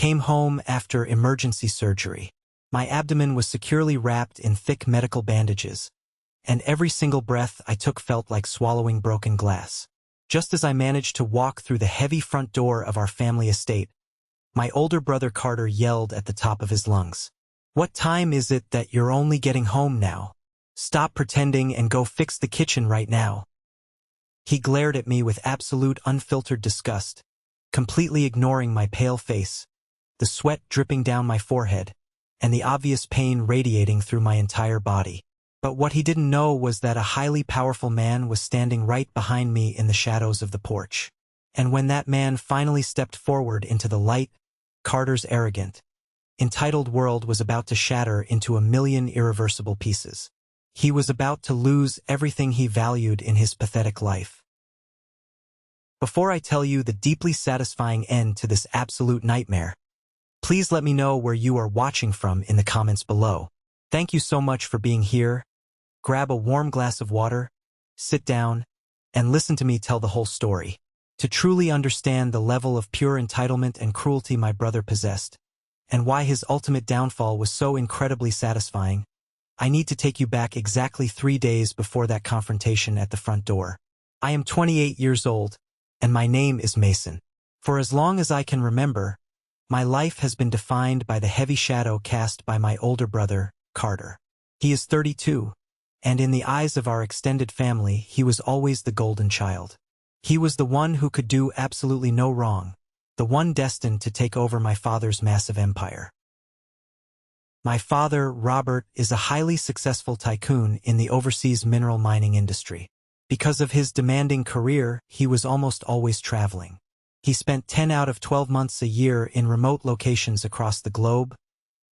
came home after emergency surgery. My abdomen was securely wrapped in thick medical bandages, and every single breath I took felt like swallowing broken glass. Just as I managed to walk through the heavy front door of our family estate, my older brother Carter yelled at the top of his lungs. "What time is it that you're only getting home now? Stop pretending and go fix the kitchen right now." He glared at me with absolute unfiltered disgust, completely ignoring my pale face, the sweat dripping down my forehead, and the obvious pain radiating through my entire body. But what he didn't know was that a highly powerful man was standing right behind me in the shadows of the porch. And when that man finally stepped forward into the light, Carter's arrogant, entitled world was about to shatter into a million irreversible pieces. He was about to lose everything he valued in his pathetic life. Before I tell you the deeply satisfying end to this absolute nightmare, please let me know where you are watching from in the comments below. Thank you so much for being here. Grab a warm glass of water, sit down, and listen to me tell the whole story. To truly understand the level of pure entitlement and cruelty my brother possessed, and why his ultimate downfall was so incredibly satisfying, I need to take you back exactly 3 days before that confrontation at the front door. I am 28 years old, and my name is Mason. For as long as I can remember, my life has been defined by the heavy shadow cast by my older brother, Carter. He is 32, and in the eyes of our extended family, he was always the golden child. He was the one who could do absolutely no wrong, the one destined to take over my father's massive empire. My father, Robert, is a highly successful tycoon in the overseas mineral mining industry. Because of his demanding career, he was almost always traveling. He spent 10 out of 12 months a year in remote locations across the globe,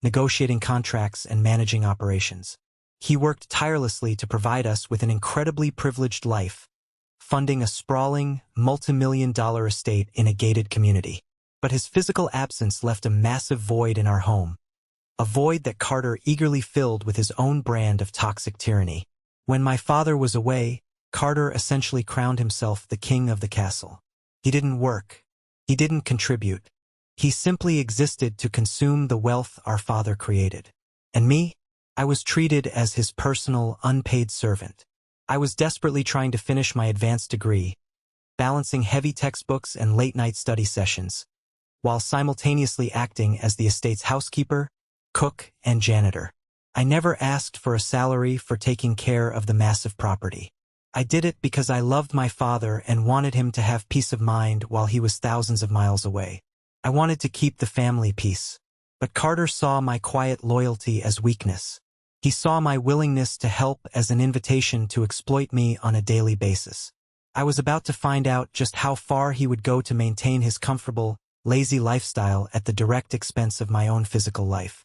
negotiating contracts and managing operations. He worked tirelessly to provide us with an incredibly privileged life, funding a sprawling, multi-million-dollar estate in a gated community. But his physical absence left a massive void in our home, a void that Carter eagerly filled with his own brand of toxic tyranny. When my father was away, Carter essentially crowned himself the king of the castle. He didn't work. He didn't contribute. He simply existed to consume the wealth our father created. And me? I was treated as his personal, unpaid servant. I was desperately trying to finish my advanced degree, balancing heavy textbooks and late-night study sessions, while simultaneously acting as the estate's housekeeper, cook, and janitor. I never asked for a salary for taking care of the massive property. I did it because I loved my father and wanted him to have peace of mind while he was thousands of miles away. I wanted to keep the family peace. But Carter saw my quiet loyalty as weakness. He saw my willingness to help as an invitation to exploit me on a daily basis. I was about to find out just how far he would go to maintain his comfortable, lazy lifestyle at the direct expense of my own physical life.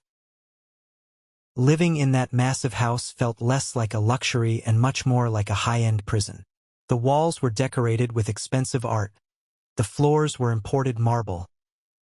Living in that massive house felt less like a luxury and much more like a high-end prison. The walls were decorated with expensive art. The floors were imported marble,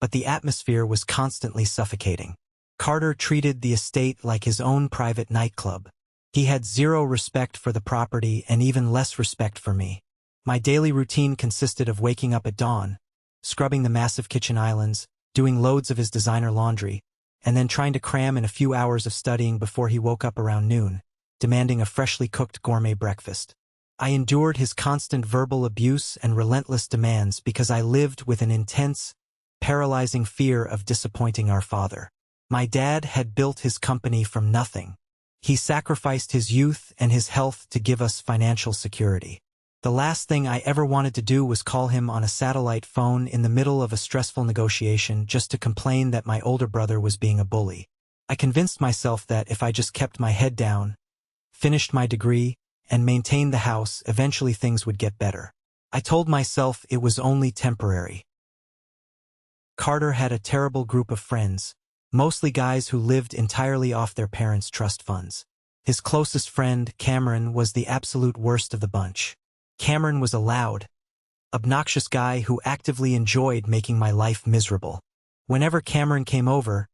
but the atmosphere was constantly suffocating. Carter treated the estate like his own private nightclub. He had zero respect for the property and even less respect for me. My daily routine consisted of waking up at dawn, scrubbing the massive kitchen islands, doing loads of his designer laundry, and then trying to cram in a few hours of studying before he woke up around noon, demanding a freshly cooked gourmet breakfast. I endured his constant verbal abuse and relentless demands because I lived with an intense, paralyzing fear of disappointing our father. My dad had built his company from nothing. He sacrificed his youth and his health to give us financial security. The last thing I ever wanted to do was call him on a satellite phone in the middle of a stressful negotiation just to complain that my older brother was being a bully. I convinced myself that if I just kept my head down, finished my degree, and maintained the house, eventually things would get better. I told myself it was only temporary. Carter had a terrible group of friends, mostly guys who lived entirely off their parents' trust funds. His closest friend, Cameron, was the absolute worst of the bunch. Cameron was a loud, obnoxious guy who actively enjoyed making my life miserable. Whenever Cameron came over,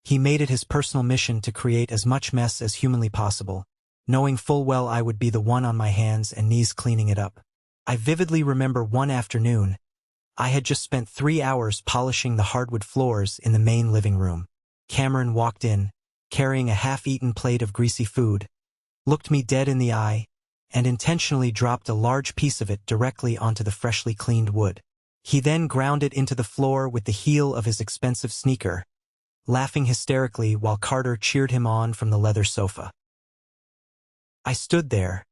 he made it his personal mission to create as much mess as humanly possible, knowing full well I would be the one on my hands and knees cleaning it up. I vividly remember one afternoon, I had just spent 3 hours polishing the hardwood floors in the main living room. Cameron walked in, carrying a half-eaten plate of greasy food, looked me dead in the eye, and intentionally dropped a large piece of it directly onto the freshly cleaned wood. He then ground it into the floor with the heel of his expensive sneaker, laughing hysterically while Carter cheered him on from the leather sofa. I stood there,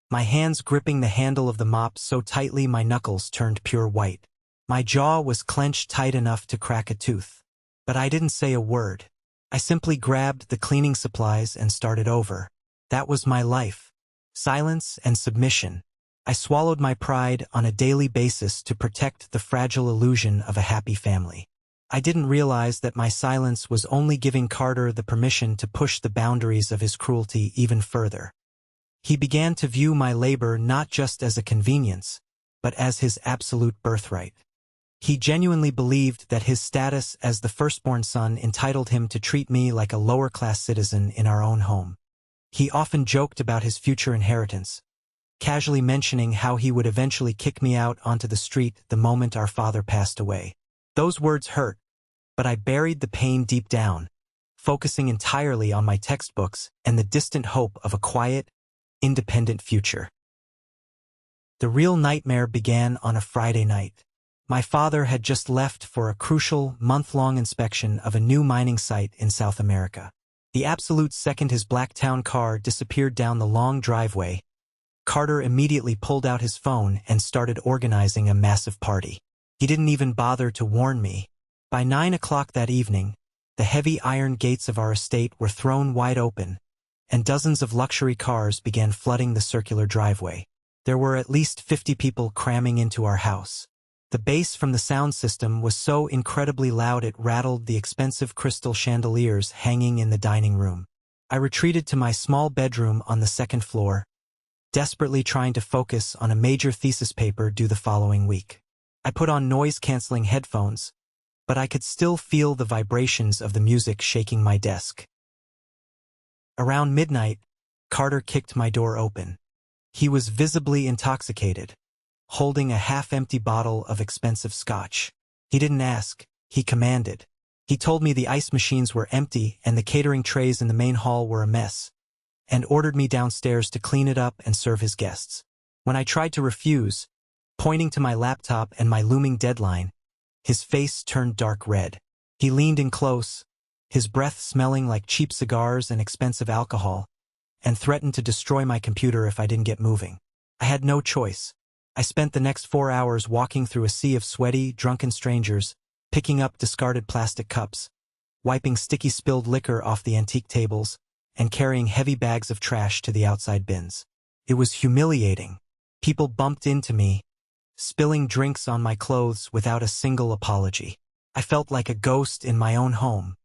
my hands gripping the handle of the mop so tightly my knuckles turned pure white. My jaw was clenched tight enough to crack a tooth. But I didn't say a word. I simply grabbed the cleaning supplies and started over. That was my life. Silence and submission. I swallowed my pride on a daily basis to protect the fragile illusion of a happy family. I didn't realize that my silence was only giving Carter the permission to push the boundaries of his cruelty even further. He began to view my labor not just as a convenience, but as his absolute birthright. He genuinely believed that his status as the firstborn son entitled him to treat me like a lower-class citizen in our own home. He often joked about his future inheritance, casually mentioning how he would eventually kick me out onto the street the moment our father passed away. Those words hurt, but I buried the pain deep down, focusing entirely on my textbooks and the distant hope of a quiet, independent future. The real nightmare began on a Friday night. My father had just left for a crucial, month-long inspection of a new mining site in South America. The absolute second his Blacktown car disappeared down the long driveway, Carter immediately pulled out his phone and started organizing a massive party. He didn't even bother to warn me. By 9 o'clock that evening, the heavy iron gates of our estate were thrown wide open, and dozens of luxury cars began flooding the circular driveway. There were at least 50 people cramming into our house. The bass from the sound system was so incredibly loud it rattled the expensive crystal chandeliers hanging in the dining room. I retreated to my small bedroom on the second floor, desperately trying to focus on a major thesis paper due the following week. I put on noise-canceling headphones, but I could still feel the vibrations of the music shaking my desk. Around midnight, Carter kicked my door open. He was visibly intoxicated, holding a half-empty bottle of expensive scotch. He didn't ask, he commanded. He told me the ice machines were empty and the catering trays in the main hall were a mess, and ordered me downstairs to clean it up and serve his guests. When I tried to refuse, pointing to my laptop and my looming deadline, his face turned dark red. He leaned in close, his breath smelling like cheap cigars and expensive alcohol, and threatened to destroy my computer if I didn't get moving. I had no choice. I spent the next 4 hours walking through a sea of sweaty, drunken strangers, picking up discarded plastic cups, wiping sticky spilled liquor off the antique tables, and carrying heavy bags of trash to the outside bins. It was humiliating. People bumped into me, spilling drinks on my clothes without a single apology. I felt like a ghost in my own home.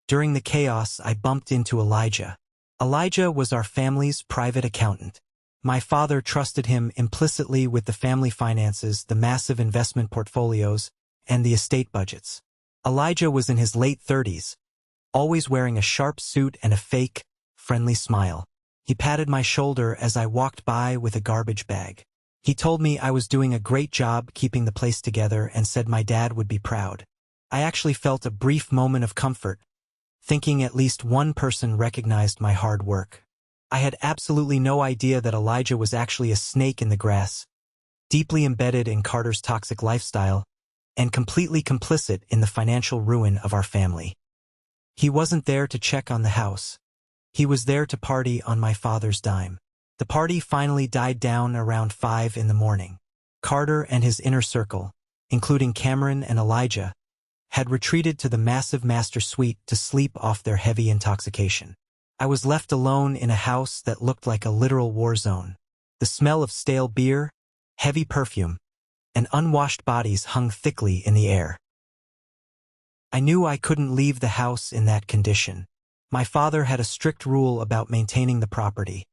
During the chaos, I bumped into Elijah. Elijah was our family's private accountant. My father trusted him implicitly with the family finances, the massive investment portfolios, and the estate budgets. Elijah was in his late 30s, always wearing a sharp suit and a fake, friendly smile. He patted my shoulder as I walked by with a garbage bag. He told me I was doing a great job keeping the place together and said my dad would be proud. I actually felt a brief moment of comfort, thinking at least one person recognized my hard work. I had absolutely no idea that Elijah was actually a snake in the grass, deeply embedded in Carter's toxic lifestyle, and completely complicit in the financial ruin of our family. He wasn't there to check on the house. He was there to party on my father's dime. The party finally died down around 5 in the morning. Carter and his inner circle, including Cameron and Elijah, had retreated to the massive master suite to sleep off their heavy intoxication. I was left alone in a house that looked like a literal war zone. The smell of stale beer, heavy perfume, and unwashed bodies hung thickly in the air. I knew I couldn't leave the house in that condition. My father had a strict rule about maintaining the property,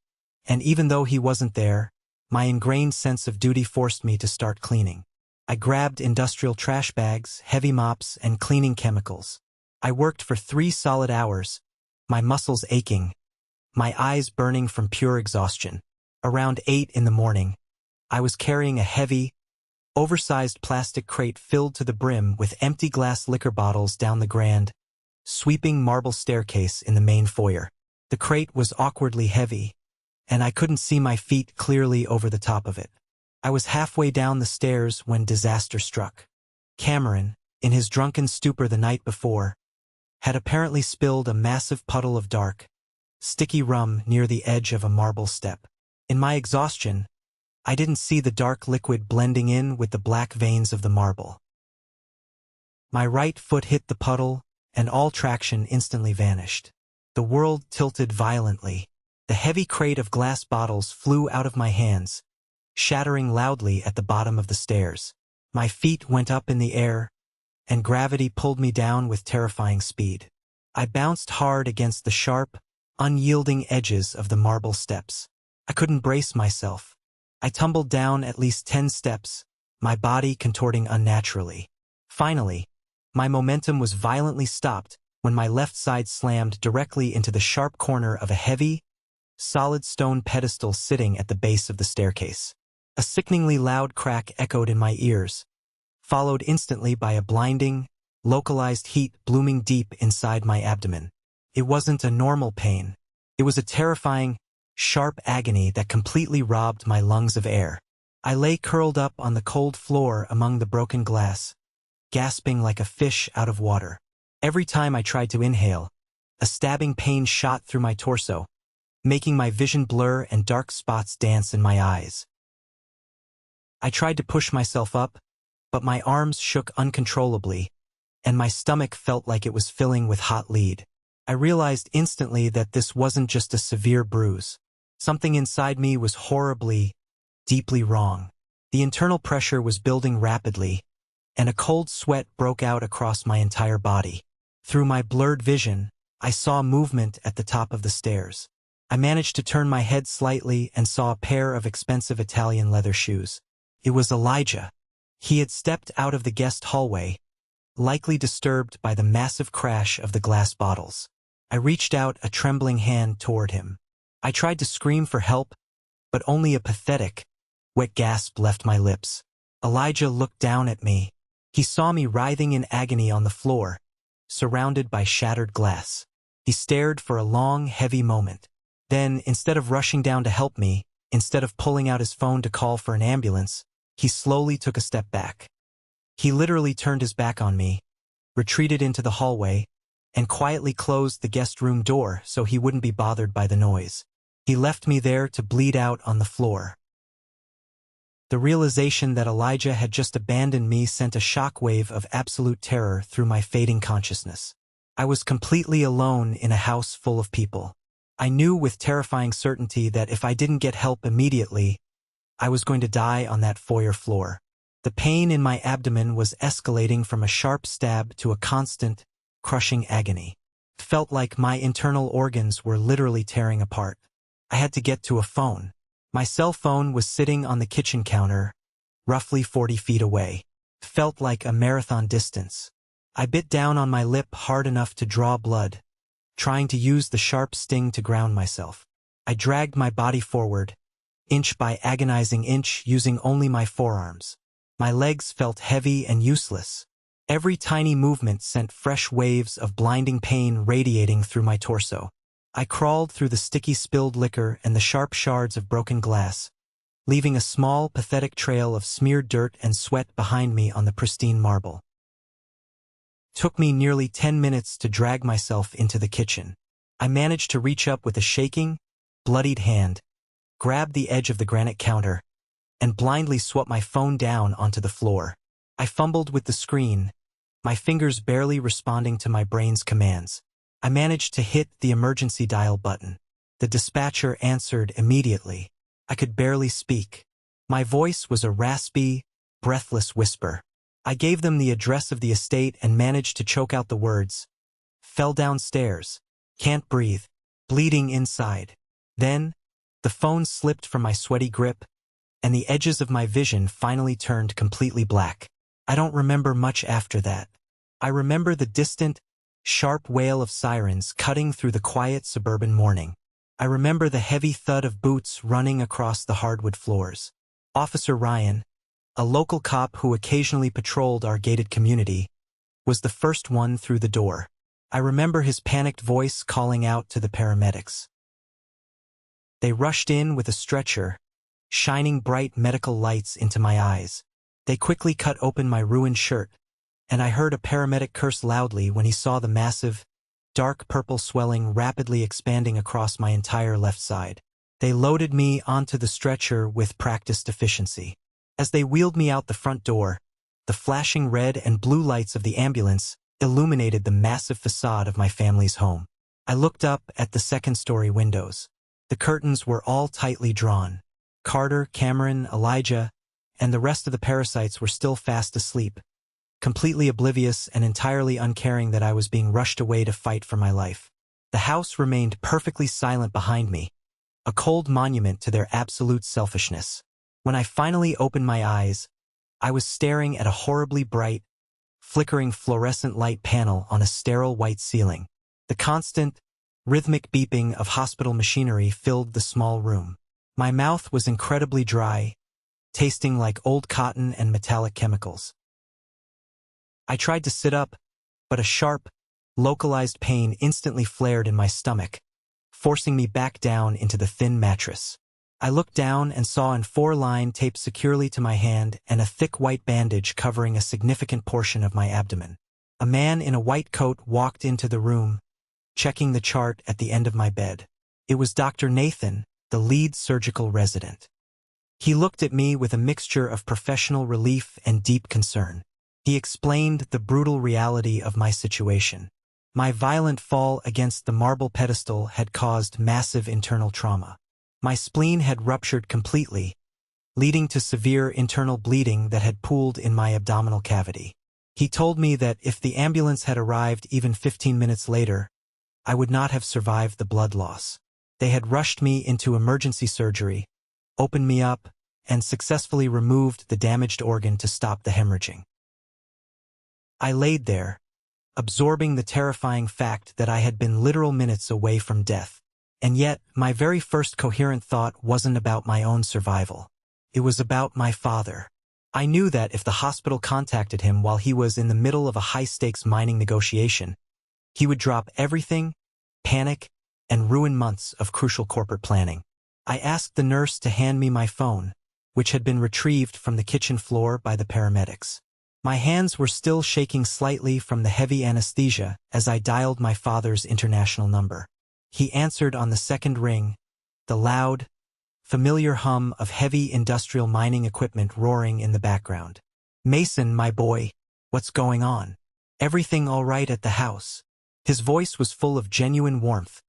and even though he wasn't there, my ingrained sense of duty forced me to start cleaning. I grabbed industrial trash bags, heavy mops, and cleaning chemicals. I worked for 3 solid hours, my muscles aching, my eyes burning from pure exhaustion. Around 8 in the morning, I was carrying a heavy, Oversized plastic crate filled to the brim with empty glass liquor bottles down the grand, sweeping marble staircase in the main foyer. The crate was awkwardly heavy, and I couldn't see my feet clearly over the top of it. I was halfway down the stairs when disaster struck. Cameron, in his drunken stupor the night before, had apparently spilled a massive puddle of dark, sticky rum near the edge of a marble step. In my exhaustion, I didn't see the dark liquid blending in with the black veins of the marble. My right foot hit the puddle, and all traction instantly vanished. The world tilted violently. The heavy crate of glass bottles flew out of my hands, shattering loudly at the bottom of the stairs. My feet went up in the air, and gravity pulled me down with terrifying speed. I bounced hard against the sharp, unyielding edges of the marble steps. I couldn't brace myself. I tumbled down at least 10 steps, my body contorting unnaturally. Finally, my momentum was violently stopped when my left side slammed directly into the sharp corner of a heavy, solid stone pedestal sitting at the base of the staircase. A sickeningly loud crack echoed in my ears, followed instantly by a blinding, localized heat blooming deep inside my abdomen. It wasn't a normal pain. It was a terrifying, sharp agony that completely robbed my lungs of air. I lay curled up on the cold floor among the broken glass, gasping like a fish out of water. Every time I tried to inhale, a stabbing pain shot through my torso, making my vision blur and dark spots dance in my eyes. I tried to push myself up, but my arms shook uncontrollably, and my stomach felt like it was filling with hot lead. I realized instantly that this wasn't just a severe bruise. Something inside me was horribly, deeply wrong. The internal pressure was building rapidly, and a cold sweat broke out across my entire body. Through my blurred vision, I saw movement at the top of the stairs. I managed to turn my head slightly and saw a pair of expensive Italian leather shoes. It was Elijah. He had stepped out of the guest hallway, likely disturbed by the massive crash of the glass bottles. I reached out a trembling hand toward him. I tried to scream for help, but only a pathetic, wet gasp left my lips. Elijah looked down at me. He saw me writhing in agony on the floor, surrounded by shattered glass. He stared for a long, heavy moment. Then, instead of rushing down to help me, instead of pulling out his phone to call for an ambulance, he slowly took a step back. He literally turned his back on me, retreated into the hallway, and quietly closed the guest room door so he wouldn't be bothered by the noise. He left me there to bleed out on the floor. The realization that Elijah had just abandoned me sent a shockwave of absolute terror through my fading consciousness. I was completely alone in a house full of people. I knew with terrifying certainty that if I didn't get help immediately, I was going to die on that foyer floor. The pain in my abdomen was escalating from a sharp stab to a constant, crushing agony. It felt like my internal organs were literally tearing apart. I had to get to a phone. My cell phone was sitting on the kitchen counter, roughly 40 feet away. It felt like a marathon distance. I bit down on my lip hard enough to draw blood, trying to use the sharp sting to ground myself. I dragged my body forward, inch by agonizing inch, using only my forearms. My legs felt heavy and useless. Every tiny movement sent fresh waves of blinding pain radiating through my torso. I crawled through the sticky spilled liquor and the sharp shards of broken glass, leaving a small, pathetic trail of smeared dirt and sweat behind me on the pristine marble. It took me nearly 10 minutes to drag myself into the kitchen. I managed to reach up with a shaking, bloodied hand, grab the edge of the granite counter, and blindly swap my phone down onto the floor. I fumbled with the screen, my fingers barely responding to my brain's commands. I managed to hit the emergency dial button. The dispatcher answered immediately. I could barely speak. My voice was a raspy, breathless whisper. I gave them the address of the estate and managed to choke out the words. Fell downstairs. Can't breathe. Bleeding inside. Then, the phone slipped from my sweaty grip, and the edges of my vision finally turned completely black. I don't remember much after that. I remember the distant, sharp wail of sirens cutting through the quiet suburban morning. I remember the heavy thud of boots running across the hardwood floors. Officer Ryan, a local cop who occasionally patrolled our gated community, was the first one through the door. I remember his panicked voice calling out to the paramedics. They rushed in with a stretcher, shining bright medical lights into my eyes. They quickly cut open my ruined shirt, and I heard a paramedic curse loudly when he saw the massive, dark purple swelling rapidly expanding across my entire left side. They loaded me onto the stretcher with practiced efficiency. As they wheeled me out the front door, the flashing red and blue lights of the ambulance illuminated the massive facade of my family's home. I looked up at the second-story windows. The curtains were all tightly drawn. Carter, Cameron, Elijah, and the rest of the parasites were still fast asleep, completely oblivious and entirely uncaring that I was being rushed away to fight for my life. The house remained perfectly silent behind me, a cold monument to their absolute selfishness. When I finally opened my eyes, I was staring at a horribly bright, flickering fluorescent light panel on a sterile white ceiling. The constant, rhythmic beeping of hospital machinery filled the small room. My mouth was incredibly dry, tasting like old cotton and metallic chemicals. I tried to sit up, but a sharp, localized pain instantly flared in my stomach, forcing me back down into the thin mattress. I looked down and saw an 4-line taped securely to my hand and a thick white bandage covering a significant portion of my abdomen. A man in a white coat walked into the room, checking the chart at the end of my bed. It was Dr. Nathan, the lead surgical resident. He looked at me with a mixture of professional relief and deep concern. He explained the brutal reality of my situation. My violent fall against the marble pedestal had caused massive internal trauma. My spleen had ruptured completely, leading to severe internal bleeding that had pooled in my abdominal cavity. He told me that if the ambulance had arrived even 15 minutes later, I would not have survived the blood loss. They had rushed me into emergency surgery, opened me up, and successfully removed the damaged organ to stop the hemorrhaging. I laid there, absorbing the terrifying fact that I had been literal minutes away from death. And yet, my very first coherent thought wasn't about my own survival. It was about my father. I knew that if the hospital contacted him while he was in the middle of a high-stakes mining negotiation, he would drop everything, panic, and ruin months of crucial corporate planning. I asked the nurse to hand me my phone, which had been retrieved from the kitchen floor by the paramedics. My hands were still shaking slightly from the heavy anesthesia as I dialed my father's international number. He answered on the second ring, the loud, familiar hum of heavy industrial mining equipment roaring in the background. "Mason, my boy, what's going on? Everything all right at the house?" His voice was full of genuine warmth,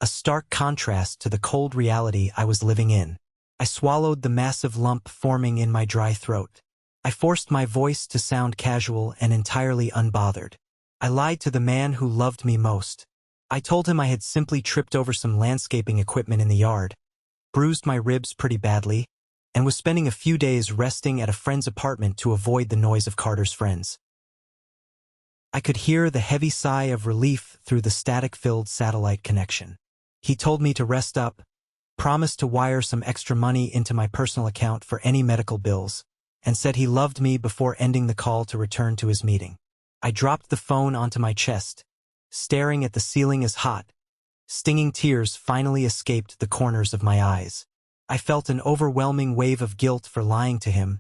a stark contrast to the cold reality I was living in. I swallowed the massive lump forming in my dry throat. I forced my voice to sound casual and entirely unbothered. I lied to the man who loved me most. I told him I had simply tripped over some landscaping equipment in the yard, bruised my ribs pretty badly, and was spending a few days resting at a friend's apartment to avoid the noise of Carter's friends. I could hear the heavy sigh of relief through the static-filled satellite connection. He told me to rest up, promised to wire some extra money into my personal account for any medical bills, and said he loved me before ending the call to return to his meeting. I dropped the phone onto my chest, staring at the ceiling as hot, stinging tears finally escaped the corners of my eyes. I felt an overwhelming wave of guilt for lying to him,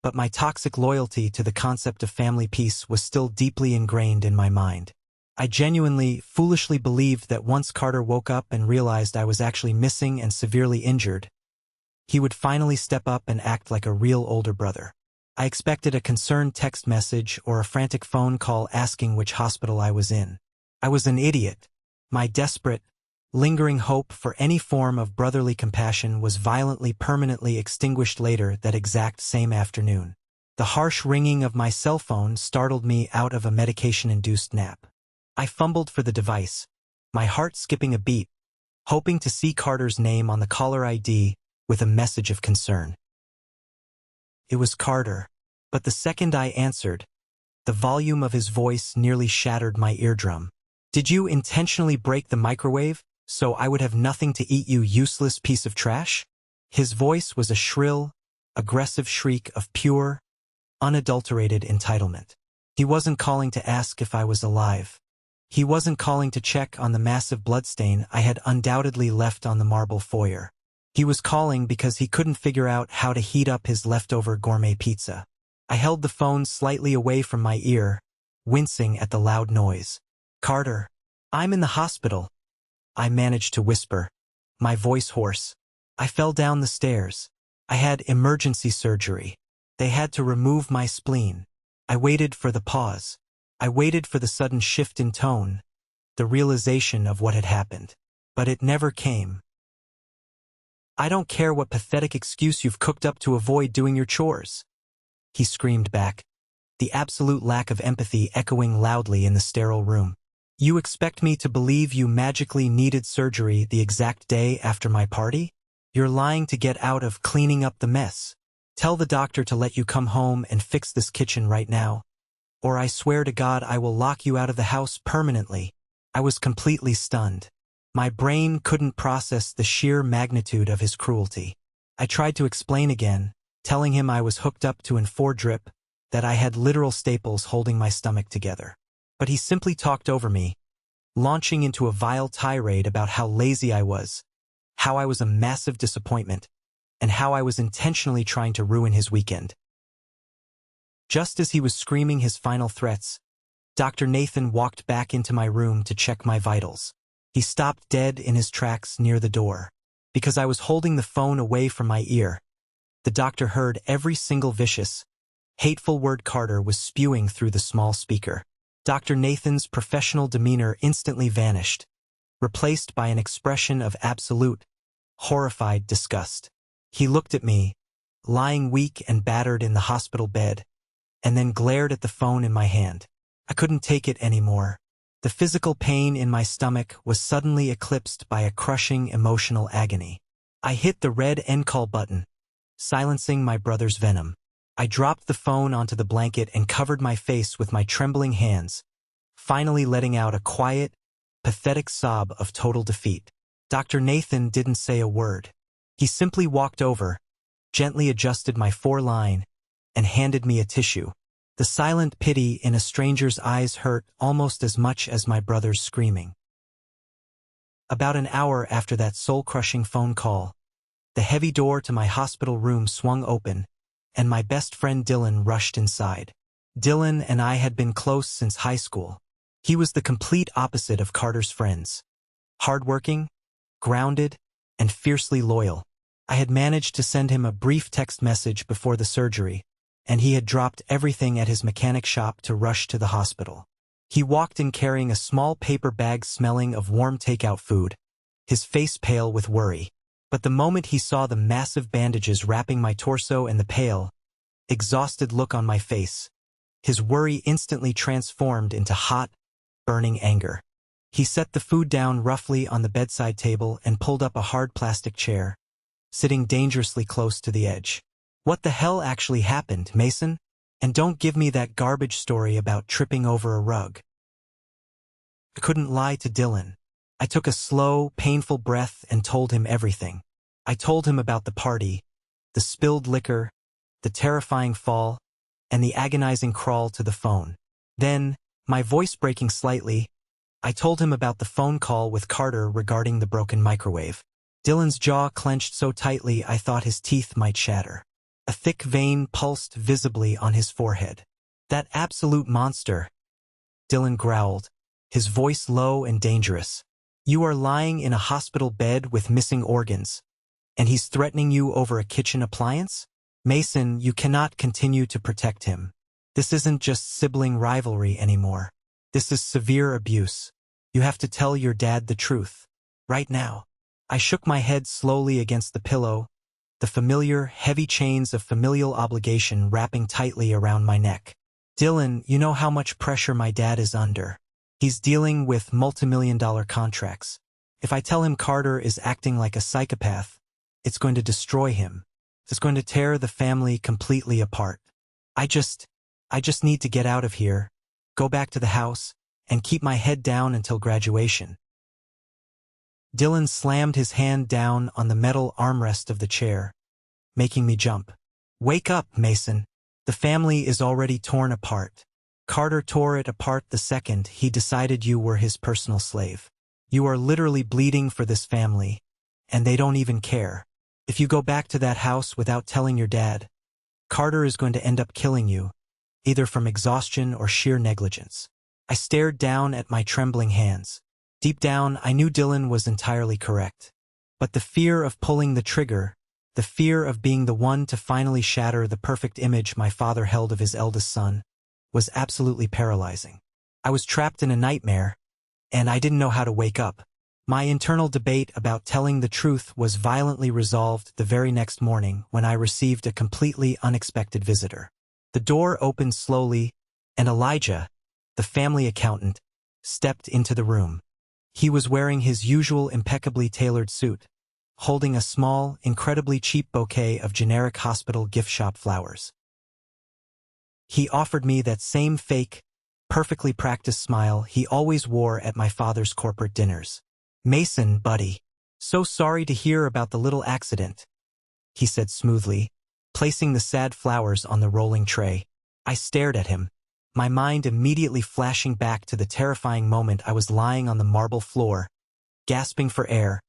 but my toxic loyalty to the concept of family peace was still deeply ingrained in my mind. I genuinely, foolishly believed that once Carter woke up and realized I was actually missing and severely injured, he would finally step up and act like a real older brother. I expected a concerned text message or a frantic phone call asking which hospital I was in. I was an idiot. My desperate, lingering hope for any form of brotherly compassion was violently, permanently extinguished later that exact same afternoon. The harsh ringing of my cell phone startled me out of a medication-induced nap. I fumbled for the device, my heart skipping a beat, hoping to see Carter's name on the caller ID with a message of concern. It was Carter, but the second I answered, the volume of his voice nearly shattered my eardrum. "Did you intentionally break the microwave so I would have nothing to eat, you useless piece of trash?" His voice was a shrill, aggressive shriek of pure, unadulterated entitlement. He wasn't calling to ask if I was alive. He wasn't calling to check on the massive bloodstain I had undoubtedly left on the marble foyer. He was calling because he couldn't figure out how to heat up his leftover gourmet pizza. I held the phone slightly away from my ear, wincing at the loud noise. "Carter, I'm in the hospital," I managed to whisper, my voice hoarse. I fell down the stairs. I had emergency surgery. They had to remove my spleen. I waited for the pause. I waited for the sudden shift in tone, the realization of what had happened. But it never came. "I don't care what pathetic excuse you've cooked up to avoid doing your chores," he screamed back, the absolute lack of empathy echoing loudly in the sterile room. "You expect me to believe you magically needed surgery the exact day after my party? You're lying to get out of cleaning up the mess. Tell the doctor to let you come home and fix this kitchen right now, or I swear to God I will lock you out of the house permanently." I was completely stunned. My brain couldn't process the sheer magnitude of his cruelty. I tried to explain again, telling him I was hooked up to an 4-drip, that I had literal staples holding my stomach together. But he simply talked over me, launching into a vile tirade about how lazy I was, how I was a massive disappointment, and how I was intentionally trying to ruin his weekend. Just as he was screaming his final threats, Dr. Nathan walked back into my room to check my vitals. He stopped dead in his tracks near the door. Because I was holding the phone away from my ear, the doctor heard every single vicious, hateful word Carter was spewing through the small speaker. Dr. Nathan's professional demeanor instantly vanished, replaced by an expression of absolute, horrified disgust. He looked at me, lying weak and battered in the hospital bed, and then glared at the phone in my hand. I couldn't take it anymore. The physical pain in my stomach was suddenly eclipsed by a crushing emotional agony. I hit the red end call button, silencing my brother's venom. I dropped the phone onto the blanket and covered my face with my trembling hands, finally letting out a quiet, pathetic sob of total defeat. Dr. Nathan didn't say a word. He simply walked over, gently adjusted my foreline, and handed me a tissue. The silent pity in a stranger's eyes hurt almost as much as my brother's screaming. About an hour after that soul-crushing phone call, the heavy door to my hospital room swung open, and my best friend Dylan rushed inside. Dylan and I had been close since high school. He was the complete opposite of Carter's friends. Hardworking, grounded, and fiercely loyal. I had managed to send him a brief text message before the surgery, and he had dropped everything at his mechanic shop to rush to the hospital. He walked in carrying a small paper bag smelling of warm takeout food, his face pale with worry. But the moment he saw the massive bandages wrapping my torso and the pale, exhausted look on my face, his worry instantly transformed into hot, burning anger. He set the food down roughly on the bedside table and pulled up a hard plastic chair, sitting dangerously close to the edge. "What the hell actually happened, Mason? And don't give me that garbage story about tripping over a rug." I couldn't lie to Dylan. I took a slow, painful breath and told him everything. I told him about the party, the spilled liquor, the terrifying fall, and the agonizing crawl to the phone. Then, my voice breaking slightly, I told him about the phone call with Carter regarding the broken microwave. Dylan's jaw clenched so tightly I thought his teeth might shatter. A thick vein pulsed visibly on his forehead. "That absolute monster," Dylan growled, his voice low and dangerous. "You are lying in a hospital bed with missing organs, and he's threatening you over a kitchen appliance? Mason, you cannot continue to protect him. This isn't just sibling rivalry anymore. This is severe abuse. You have to tell your dad the truth. Right now." I shook my head slowly against the pillow, the familiar, heavy chains of familial obligation wrapping tightly around my neck. "Dylan, you know how much pressure my dad is under. He's dealing with multimillion-dollar contracts. If I tell him Carter is acting like a psychopath, it's going to destroy him. It's going to tear the family completely apart. I just need to get out of here, go back to the house, and keep my head down until graduation." Dylan slammed his hand down on the metal armrest of the chair, making me jump. "Wake up, Mason. The family is already torn apart. Carter tore it apart the second he decided you were his personal slave. You are literally bleeding for this family, and they don't even care. If you go back to that house without telling your dad, Carter is going to end up killing you, either from exhaustion or sheer negligence. I stared down at my trembling hands. Deep down, I knew Dylan was entirely correct. But the fear of pulling the trigger, the fear of being the one to finally shatter the perfect image my father held of his eldest son, was absolutely paralyzing. I was trapped in a nightmare, and I didn't know how to wake up. My internal debate about telling the truth was violently resolved the very next morning when I received a completely unexpected visitor. The door opened slowly, and Elijah, the family accountant, stepped into the room. He was wearing his usual impeccably tailored suit, holding a small, incredibly cheap bouquet of generic hospital gift shop flowers. He offered me that same fake, perfectly practiced smile he always wore at my father's corporate dinners. "Mason, buddy. So sorry to hear about the little accident," he said smoothly, placing the sad flowers on the rolling tray. I stared at him, my mind immediately flashing back to the terrifying moment I was lying on the marble floor, gasping for air,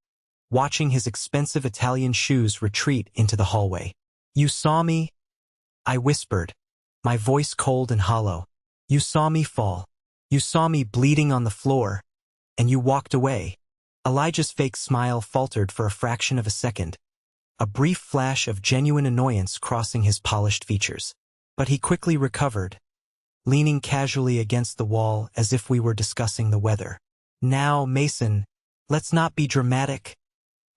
watching his expensive Italian shoes retreat into the hallway. "You saw me?" I whispered, my voice cold and hollow. "You saw me fall. You saw me bleeding on the floor, and you walked away." Elijah's fake smile faltered for a fraction of a second, a brief flash of genuine annoyance crossing his polished features. But he quickly recovered, leaning casually against the wall as if we were discussing the weather. "Now, Mason, let's not be dramatic,"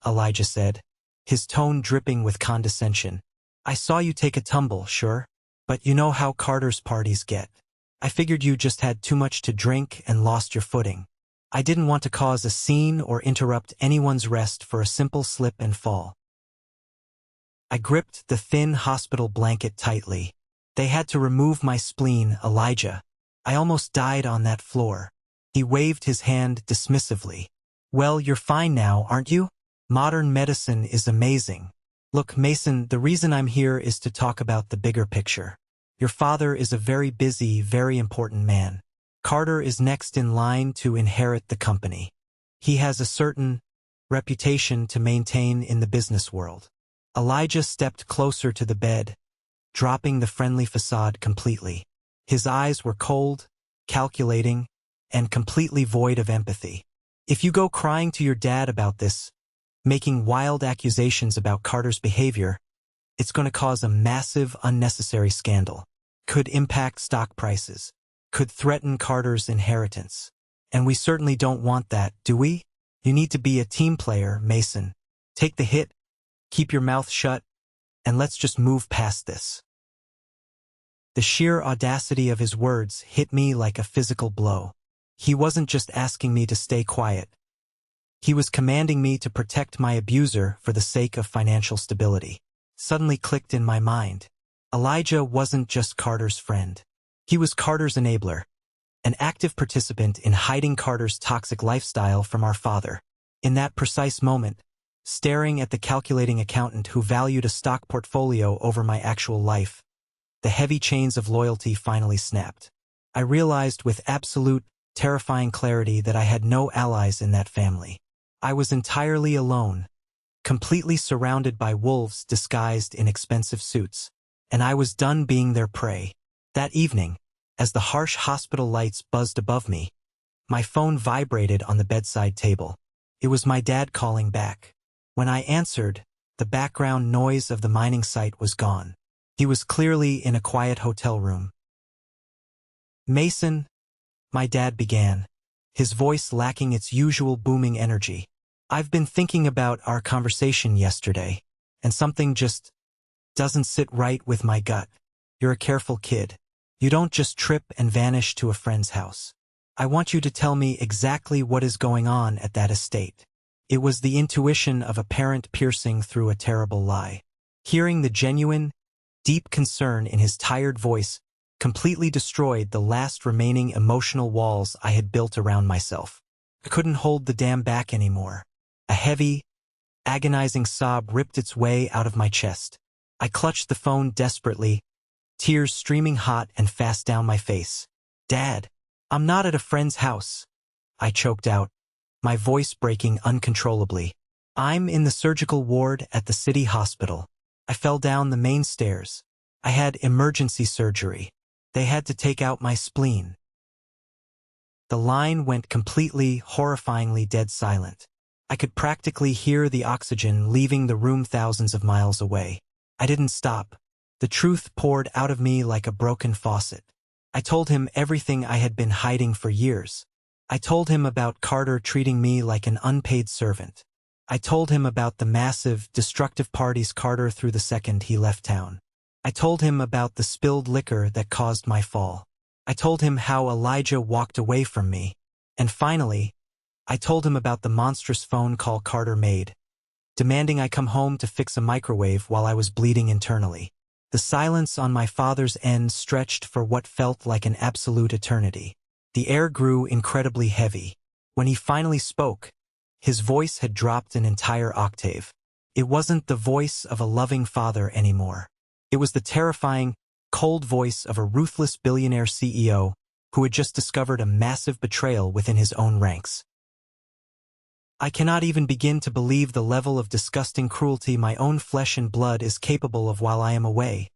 Elijah said, his tone dripping with condescension. "I saw you take a tumble, sure, but you know how Carter's parties get. I figured you just had too much to drink and lost your footing. I didn't want to cause a scene or interrupt anyone's rest for a simple slip and fall." I gripped the thin hospital blanket tightly. "They had to remove my spleen, Elijah. I almost died on that floor." He waved his hand dismissively. "Well, you're fine now, aren't you? Modern medicine is amazing. Look, Mason, the reason I'm here is to talk about the bigger picture. Your father is a very busy, very important man. Carter is next in line to inherit the company. He has a certain reputation to maintain in the business world." Elijah stepped closer to the bed, dropping the friendly facade completely. His eyes were cold, calculating, and completely void of empathy. "If you go crying to your dad about this, making wild accusations about Carter's behavior, it's going to cause a massive, unnecessary scandal. Could impact stock prices. Could threaten Carter's inheritance. And we certainly don't want that, do we? You need to be a team player, Mason. Take the hit, keep your mouth shut, and let's just move past this." The sheer audacity of his words hit me like a physical blow. He wasn't just asking me to stay quiet. He was commanding me to protect my abuser for the sake of financial stability. Suddenly clicked in my mind. Elijah wasn't just Carter's friend. He was Carter's enabler, an active participant in hiding Carter's toxic lifestyle from our father. In that precise moment, staring at the calculating accountant who valued a stock portfolio over my actual life, the heavy chains of loyalty finally snapped. I realized with absolute, terrifying clarity that I had no allies in that family. I was entirely alone, completely surrounded by wolves disguised in expensive suits, and I was done being their prey. That evening, as the harsh hospital lights buzzed above me, my phone vibrated on the bedside table. It was my dad calling back. When I answered, the background noise of the mining site was gone. He was clearly in a quiet hotel room. "Mason," my dad began, his voice lacking its usual booming energy. "I've been thinking about our conversation yesterday, and something just doesn't sit right with my gut. You're a careful kid. You don't just trip and vanish to a friend's house. I want you to tell me exactly what is going on at that estate." It was the intuition of a parent piercing through a terrible lie. Hearing the genuine, deep concern in his tired voice completely destroyed the last remaining emotional walls I had built around myself. I couldn't hold the dam back anymore. A heavy, agonizing sob ripped its way out of my chest. I clutched the phone desperately, tears streaming hot and fast down my face. "Dad, I'm not at a friend's house," I choked out, my voice breaking uncontrollably. "I'm in the surgical ward at the city hospital. I fell down the main stairs. I had emergency surgery. They had to take out my spleen." The line went completely, horrifyingly dead silent. I could practically hear the oxygen leaving the room thousands of miles away. I didn't stop. The truth poured out of me like a broken faucet. I told him everything I had been hiding for years. I told him about Carter treating me like an unpaid servant. I told him about the massive, destructive parties Carter threw the second he left town. I told him about the spilled liquor that caused my fall. I told him how Elijah walked away from me. And finally, I told him about the monstrous phone call Carter made, demanding I come home to fix a microwave while I was bleeding internally. The silence on my father's end stretched for what felt like an absolute eternity. The air grew incredibly heavy. When he finally spoke, his voice had dropped an entire octave. It wasn't the voice of a loving father anymore. It was the terrifying, cold voice of a ruthless billionaire CEO who had just discovered a massive betrayal within his own ranks. "I cannot even begin to believe the level of disgusting cruelty my own flesh and blood is capable of while I am away,"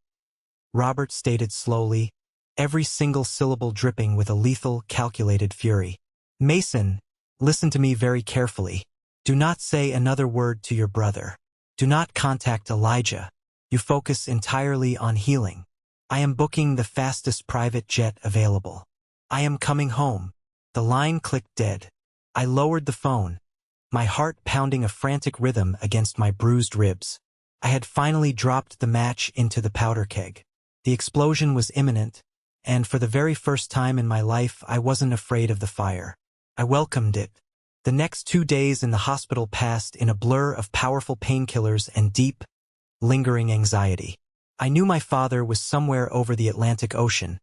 Robert stated slowly, every single syllable dripping with a lethal, calculated fury. "Mason, listen to me very carefully. Do not say another word to your brother. Do not contact Elijah. You focus entirely on healing. I am booking the fastest private jet available. I am coming home." The line clicked dead. I lowered the phone, my heart pounding a frantic rhythm against my bruised ribs. I had finally dropped the match into the powder keg. The explosion was imminent, and for the very first time in my life I wasn't afraid of the fire. I welcomed it. The next 2 days in the hospital passed in a blur of powerful painkillers and deep, lingering anxiety. I knew my father was somewhere over the Atlantic Ocean,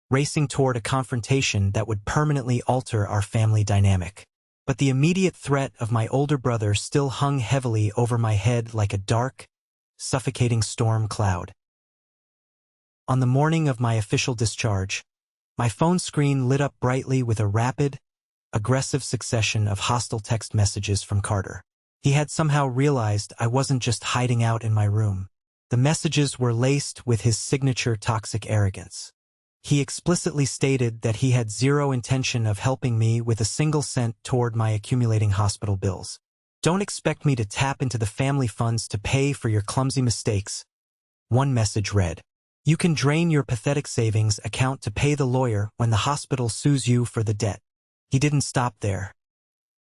racing toward a confrontation that would permanently alter our family dynamic. But the immediate threat of my older brother still hung heavily over my head like a dark, suffocating storm cloud. On the morning of my official discharge, my phone screen lit up brightly with a rapid, aggressive succession of hostile text messages from Carter. He had somehow realized I wasn't just hiding out in my room. The messages were laced with his signature toxic arrogance. He explicitly stated that he had zero intention of helping me with a single cent toward my accumulating hospital bills. "Don't expect me to tap into the family funds to pay for your clumsy mistakes," one message read. "You can drain your pathetic savings account to pay the lawyer when the hospital sues you for the debt." He didn't stop there.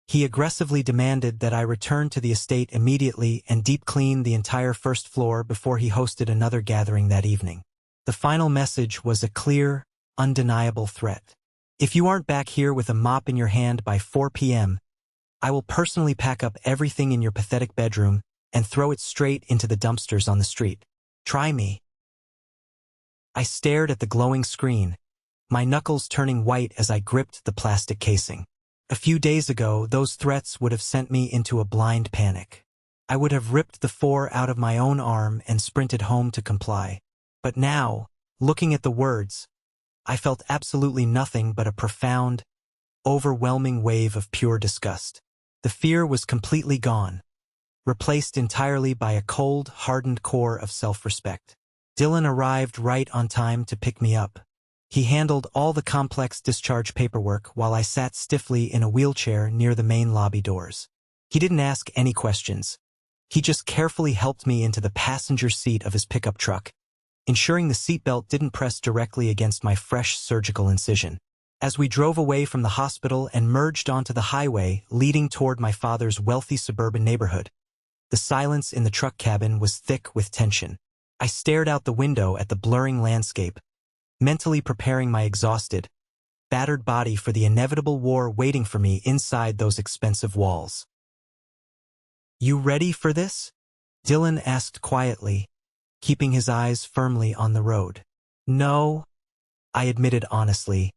He aggressively demanded that I return to the estate immediately and deep clean the entire first floor before he hosted another gathering that evening. The final message was a clear, undeniable threat. "If you aren't back here with a mop in your hand by 4 p.m., I will personally pack up everything in your pathetic bedroom and throw it straight into the dumpsters on the street. Try me." I stared at the glowing screen, my knuckles turning white as I gripped the plastic casing. A few days ago, those threats would have sent me into a blind panic. I would have ripped the 4 out of my own arm and sprinted home to comply. But now, looking at the words, I felt absolutely nothing but a profound, overwhelming wave of pure disgust. The fear was completely gone, replaced entirely by a cold, hardened core of self-respect. Dylan arrived right on time to pick me up. He handled all the complex discharge paperwork while I sat stiffly in a wheelchair near the main lobby doors. He didn't ask any questions. He just carefully helped me into the passenger seat of his pickup truck, ensuring the seatbelt didn't press directly against my fresh surgical incision. As we drove away from the hospital and merged onto the highway leading toward my father's wealthy suburban neighborhood, the silence in the truck cabin was thick with tension. I stared out the window at the blurring landscape, mentally preparing my exhausted, battered body for the inevitable war waiting for me inside those expensive walls. "You ready for this?" Dylan asked quietly, keeping his eyes firmly on the road. "No," I admitted honestly,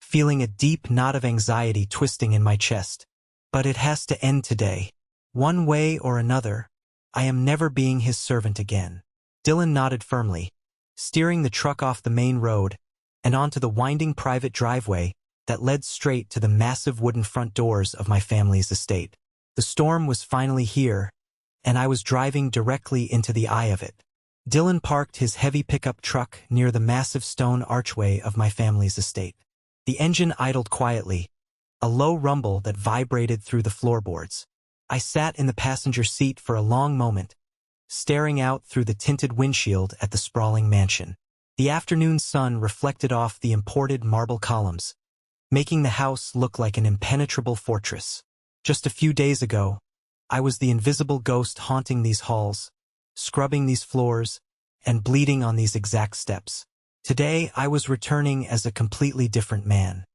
feeling a deep knot of anxiety twisting in my chest. "But it has to end today. One way or another, I am never being his servant again." Dylan nodded firmly, steering the truck off the main road and onto the winding private driveway that led straight to the massive wooden front doors of my family's estate. The storm was finally here, and I was driving directly into the eye of it. Dylan parked his heavy pickup truck near the massive stone archway of my family's estate. The engine idled quietly, a low rumble that vibrated through the floorboards. I sat in the passenger seat for a long moment, staring out through the tinted windshield at the sprawling mansion. The afternoon sun reflected off the imported marble columns, making the house look like an impenetrable fortress. Just a few days ago, I was the invisible ghost haunting these halls, scrubbing these floors, and bleeding on these exact steps. Today, I was returning as a completely different man.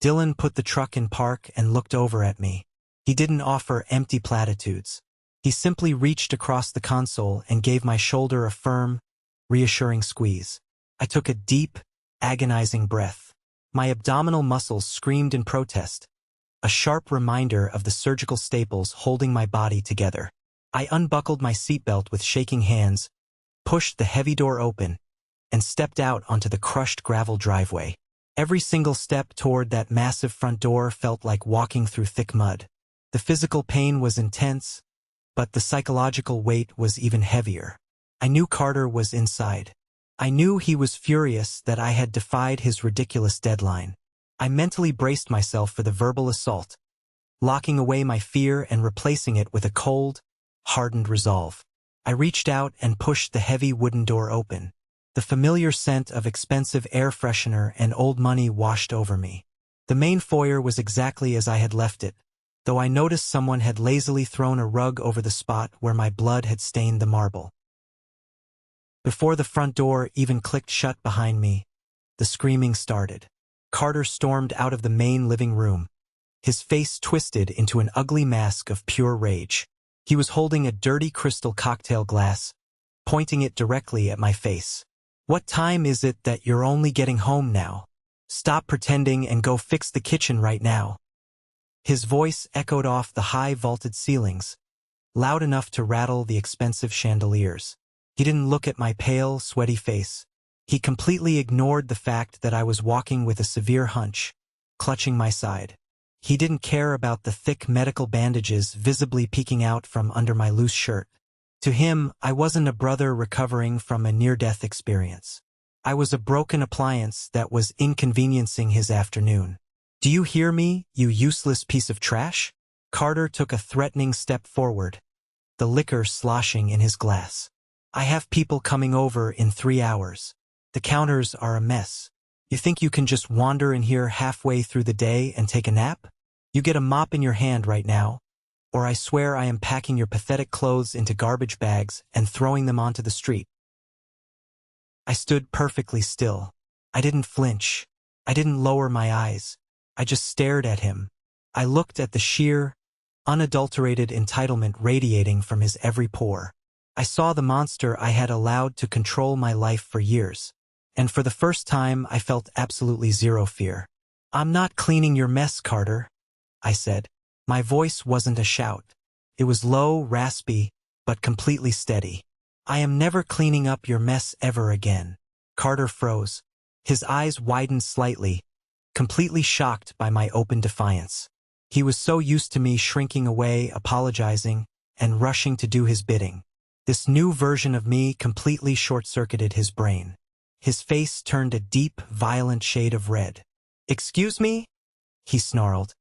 Dylan put the truck in park and looked over at me. He didn't offer empty platitudes. He simply reached across the console and gave my shoulder a firm, reassuring squeeze. I took a deep, agonizing breath. My abdominal muscles screamed in protest, a sharp reminder of the surgical staples holding my body together. I unbuckled my seatbelt with shaking hands, pushed the heavy door open, and stepped out onto the crushed gravel driveway. Every single step toward that massive front door felt like walking through thick mud. The physical pain was intense, but the psychological weight was even heavier. I knew Carter was inside. I knew he was furious that I had defied his ridiculous deadline. I mentally braced myself for the verbal assault, locking away my fear and replacing it with a cold, hardened resolve. I reached out and pushed the heavy wooden door open. The familiar scent of expensive air freshener and old money washed over me. The main foyer was exactly as I had left it, though I noticed someone had lazily thrown a rug over the spot where my blood had stained the marble. Before the front door even clicked shut behind me, the screaming started. Carter stormed out of the main living room, his face twisted into an ugly mask of pure rage. He was holding a dirty crystal cocktail glass, pointing it directly at my face. "What time is it that you're only getting home now? Stop pretending and go fix the kitchen right now." His voice echoed off the high vaulted ceilings, loud enough to rattle the expensive chandeliers. He didn't look at my pale, sweaty face. He completely ignored the fact that I was walking with a severe hunch, clutching my side. He didn't care about the thick medical bandages visibly peeking out from under my loose shirt. To him, I wasn't a brother recovering from a near-death experience. I was a broken appliance that was inconveniencing his afternoon. "Do you hear me, you useless piece of trash?" Carter took a threatening step forward, the liquor sloshing in his glass. "I have people coming over in 3 hours. The counters are a mess. You think you can just wander in here halfway through the day and take a nap? You get a mop in your hand right now, or I swear I am packing your pathetic clothes into garbage bags and throwing them onto the street." I stood perfectly still. I didn't flinch. I didn't lower my eyes. I just stared at him. I looked at the sheer, unadulterated entitlement radiating from his every pore. I saw the monster I had allowed to control my life for years. And for the first time, I felt absolutely zero fear. "I'm not cleaning your mess, Carter," I said. My voice wasn't a shout. It was low, raspy, but completely steady. "I am never cleaning up your mess ever again." Carter froze. His eyes widened slightly, completely shocked by my open defiance. He was so used to me shrinking away, apologizing, and rushing to do his bidding. This new version of me completely short-circuited his brain. His face turned a deep, violent shade of red. "Excuse me?" he snarled,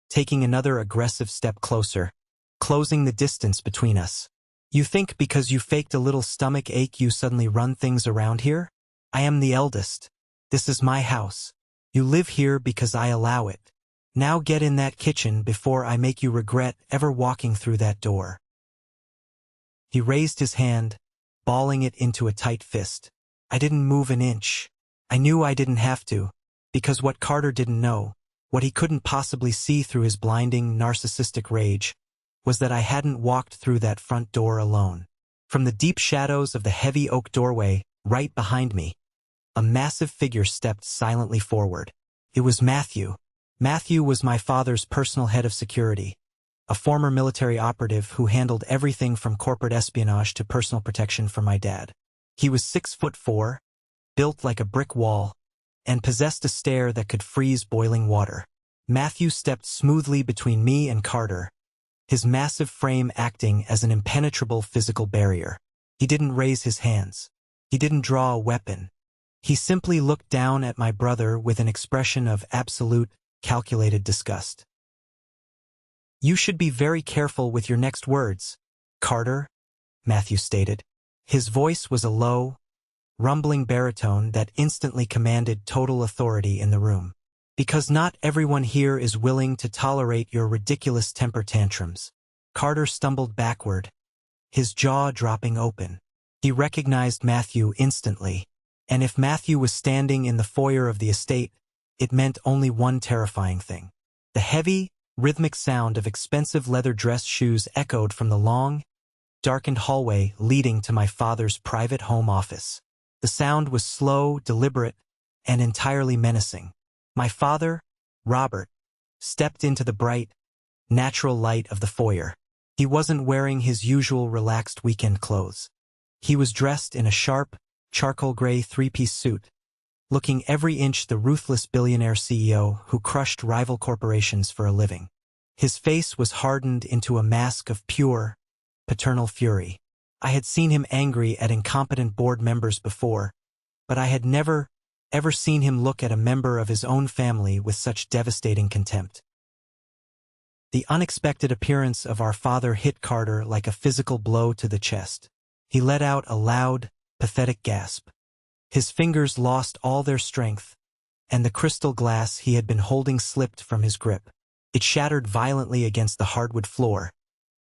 taking another aggressive step closer, closing the distance between us. "You think because you faked a little stomach ache you suddenly run things around here? I am the eldest. This is my house. You live here because I allow it. Now get in that kitchen before I make you regret ever walking through that door." He raised his hand, balling it into a tight fist. I didn't move an inch. I knew I didn't have to, because what Carter didn't know, what he couldn't possibly see through his blinding, narcissistic rage, was that I hadn't walked through that front door alone. From the deep shadows of the heavy oak doorway, right behind me, a massive figure stepped silently forward. It was Matthew. Matthew was my father's personal head of security, a former military operative who handled everything from corporate espionage to personal protection for my dad. He was 6'4", built like a brick wall, and possessed a stare that could freeze boiling water. Matthew stepped smoothly between me and Carter, his massive frame acting as an impenetrable physical barrier. He didn't raise his hands. He didn't draw a weapon. He simply looked down at my brother with an expression of absolute, calculated disgust. "You should be very careful with your next words, Carter," Matthew stated. His voice was a low, rumbling baritone that instantly commanded total authority in the room. "Because not everyone here is willing to tolerate your ridiculous temper tantrums." Carter stumbled backward, his jaw dropping open. He recognized Matthew instantly, and if Matthew was standing in the foyer of the estate, it meant only one terrifying thing. The heavy, rhythmic sound of expensive leather dress shoes echoed from the long, darkened hallway leading to my father's private home office. The sound was slow, deliberate, and entirely menacing. My father, Robert, stepped into the bright, natural light of the foyer. He wasn't wearing his usual relaxed weekend clothes. He was dressed in a sharp, charcoal gray three-piece suit, looking every inch the ruthless billionaire CEO who crushed rival corporations for a living. His face was hardened into a mask of pure, paternal fury. I had seen him angry at incompetent board members before, but I had never, ever seen him look at a member of his own family with such devastating contempt. The unexpected appearance of our father hit Carter like a physical blow to the chest. He let out a loud, pathetic gasp. His fingers lost all their strength, and the crystal glass he had been holding slipped from his grip. It shattered violently against the hardwood floor,